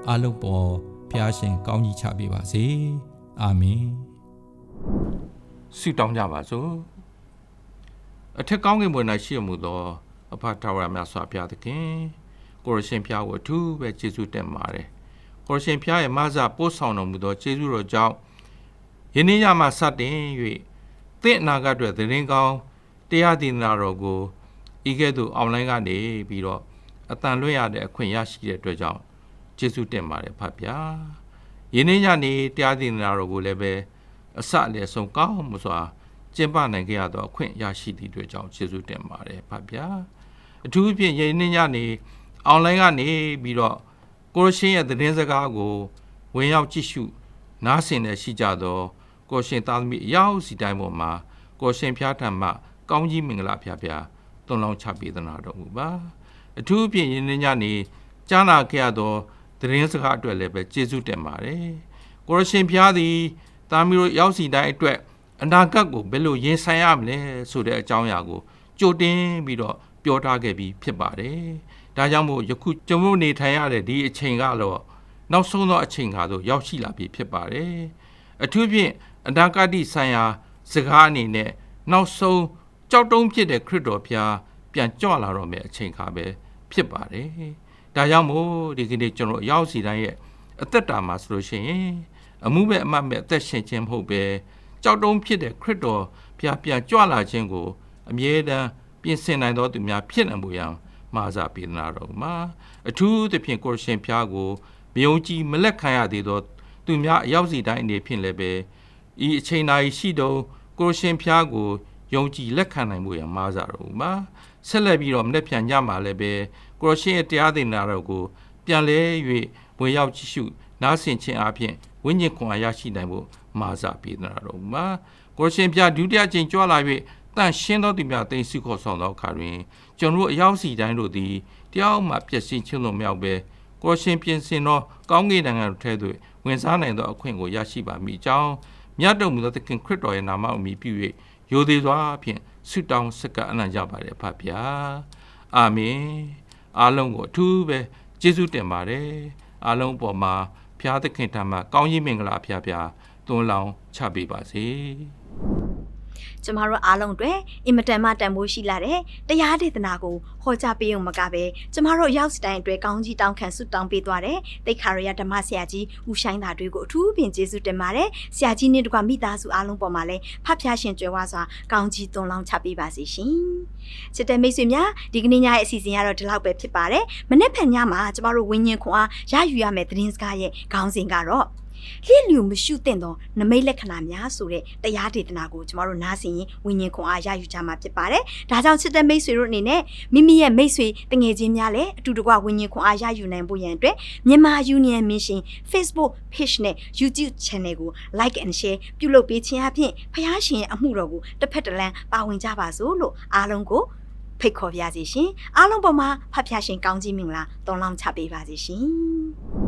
အားလုံးပေါ်ဖခင်ရှင်ကောင်းကြီးချပေးပါစေအာမင်ဆုတောင်းကြပါစို့အထက်ကောင်းကင်ဘုံ၌ရှိမှုသောအဖထာဝရမြတ်စွာဘုရားသခင်ကိုရရှင်ဘုရားကိုအထူးပဲကျေးဇူးတင်ပါတယ်ကိုရရှင်ဘုရားရဲ့မဆပို့ဆောင်တော်မူသောကျေးဇူးတော်ကြောင့်ယနေ့ညမှစတင်၍သင့်အနာဂတ်အတွက်သတင်းကောင်းတရားဒေသနာတော်ကိုဤကဲ့သို့အွန်လိုင်းကနေပြီးတော့အတန်လွှင့်ရတဲ့အခွင့်ရရှိတဲ့အတွက်ကြောင့်ကျေးဇူးတင်ပါတယ်ဖဗျာယနေ့ညနေတရားဒေသနာတော်ကိုလည်းပဲအစအလယ်ဆုံးကောင်းမှုစွာကျင့်ပနိုင်ကြရသောအခွင့်ရရှိသည့်အတွက်ကြောင့်ကျေးဇူးတင်ပါတယ်ဖဗျာအထူးဖြင့်ယနေ့ညနေအွန်လိုင်းကနေပြီးတော့ကိုရရှင်ရဲ့သတင်းစကားကိုဝင်ရောက်ကြည့်ရှုနားဆင်နေရှိကြသောကိုရှင်သားသမီးအရောက်စီတိုင်းပေါ်မှာကိုရှင်ဖျားထံမှကောင်းကြီးမင်္ဂလာဖျားဖျားသွန်လောင်းချပေးသနာတော်မူပါအထူးဖြင့်ယနေ့ညနေကြားနာခဲ့ရသောသတင်းစကားအတွက်လည်းပဲကျေးဇူးတင်ပါတယ်ကိုရရှင်ဖျားသည်သားမီးတို့ရောက်စီတိုင်းအတွက်အနာဂတ်ကိုဘယ်လိုရင်ဆိုင်ရမလဲဆိုတဲ့အကြောင်းအရာကိုကြိုတင်ပြီးတော့ပြောထားခဲ့ပြီးဖြစ်ပါတယ်ဒါကြောင့်မို့ယခုကျွန်တော်နေထိုင်ရတဲ့ဒီအချိန်ကတော့နောက်ဆုံးသောအချိန်ကားသို့ရောက်ရှိလာပြီဖြစ်ပါတယ်အထူးဖြင့်အနာဂတ်ဆိုင်ရာစကားအနေနဲ့နောက်ဆုံးကြောက်တုံးဖြစ်တဲ့ခရစ်တော်ဖျားပြန်ကြွလာတော့မယ့်အချိန်ခါပဲဖြစ်ပါတယ် ဒါကြောင့်မို့ဒီကနေ့ကျွန်တော်အရောက်စီတိုင်းရဲ့အသက်တာမှာဆိုလို့ရှိရင်အမှုမဲ့အမှတ်မဲ့အသက်ရှင်ခြင်းမဟုတ်ပဲကြောက်တုံးဖြစ်တဲ့ခရစ်တော်ဘုရားပြန်ကြွလာခြင်းကိုအမြဲတမ်းပြင်ဆင်နိုင်သောသူများဖြစ်နိုင်မှုရန်မာစာပေးနာတော်မှာအထူးသဖြင့်ကိုရှင်ဘုရားကိုမယုံကြည်မလက်ခံရသေးသောသူများအရောက်စီတိုင်းအနေဖြင့်လည်းပဲဤအချိန်တိုင်းရှိသောကိုရှင်ဘုရားကိုယုံကြည်လက်ခံနိုင်မှုရန်မာစာတော်မှာဆက်လက်ပြီးတော့မနေ့ပြန်ညမှာလည်းပဲကိုရှင်ရဲ့တရားသင်နာတော်ကိုပြန်လဲ၍ဝင်ရောက်ကြည့်ရှုနားဆင်ခြင်းအပြင်ဝိညာဉ်ခွန်အားရရှိနိုင်ဖို့မာစာပေးနာတော်မှာကိုရှင်ဘုရားဒုတိယကျင့်ကြွလာ၍တန်ရှင်းသောသူများတိမ်စုခေါ်ဆောင်သောအခါတွင်ကျွန်တော်အရောက်စီတိုင်းတို့သည်တရားမှပြည့်စင်ခြင်းလို့မြောက်ပဲကိုရှင်ပြင်ဆင်သောကောင်းကင်နိုင်ငံထဲသို့ဝင်စားနိုင်သောအခွင့်ကိုရရှိပါမိကြောင်းမြတ်တော်မူသောသခင်ခရစ်တော်ရဲ့နာမအမည်ပြု၍ရိုသေစွာဖြင့်ဆုတောင်းဆက်ကပ်အနံ့ကြပါれဖဗျာအာမင်အားလုံးကိုအထူးပဲကျေးဇူးတင်ပါတယ်အားလုံးပေါ်မှာဘုရားသခင်ထံမှကောင်းကြီးမင်္ဂလာဖျားသွန်းလောင်းချပေးပါစေကျမတို့အားလုံးအတွက်အင်မတန်မှတန်ဖိုးရှိလာတဲ့တရားဒေသနာကိုဟောကြားပေးုံမကပဲကျမတို့ရောက်စတိုင်းအတွက်ကောင်းကြီးတောင်းခံဆုတောင်းပေးသွားတဲ့တိတ်ခါရရဓမ္မဆရာကြီးဦးရှိုင်းသာတွေကိုအထူးပင်ကျေးဇူးတင်ပါတယ်ဆရာကြီးနဲ့တကွမိသားစုအားလုံးပေါ်မှာလည်းဖဖျားရှင်ကြွယ်ဝစွာကောင်းကြီးသွန်လောင်းချပေးပါစေရှင်ချစ်တဲ့မိတ်ဆွေများဒီကနေ့ညရဲ့အစီအစဉ်ကတော့ဒီလောက်ပဲဖြစ်ပါတယ်မနေ့ဖက်ညမှာကျမတို့ဝိညာဉ်ခွန်အားရယူရမယ့်သတင်းစကားရဲ့ခေါင်းစဉ်ကတော့လျှက်လျူမရှုသင့်သောနမိတ်လက္ခဏာများဆိုတဲ့တရားဒေသနာကိုကျမတို့နားဆင်ရင်ဝိညာဉ်ခွန်အားရယူကြမှာဖြစ်ပါတယ်။ဒါကြောင့်ချစ်တဲ့မိတ်ဆွေတို့အနေနဲ့မိမိရဲ့မိတ်ဆွေတငယ်ချင်းများလည်းအတူတကွဝိညာဉ်ခွန်အားရယူနိုင်ဖို့ရန်အတွက်မြန်မာ Union Mission Facebook Page နဲ့ YouTube Channel ကို Like and Share ပြုလုပ်ပေးခြင်းအပြင်ဖခင်ရှင်ရဲ့အမှုတော်ကိုတစ်ဖက်တစ်လမ်းပါဝင်ကြပါစို့လို့အားလုံးကိုဖိတ်ခေါ်ပါရစေရှင်။အားလုံးပေါ်မှာဖခင်ရှင်ကောင်းကြီးမင်္ဂလာတောင်းလောင်းချပေးပါစေရှင်။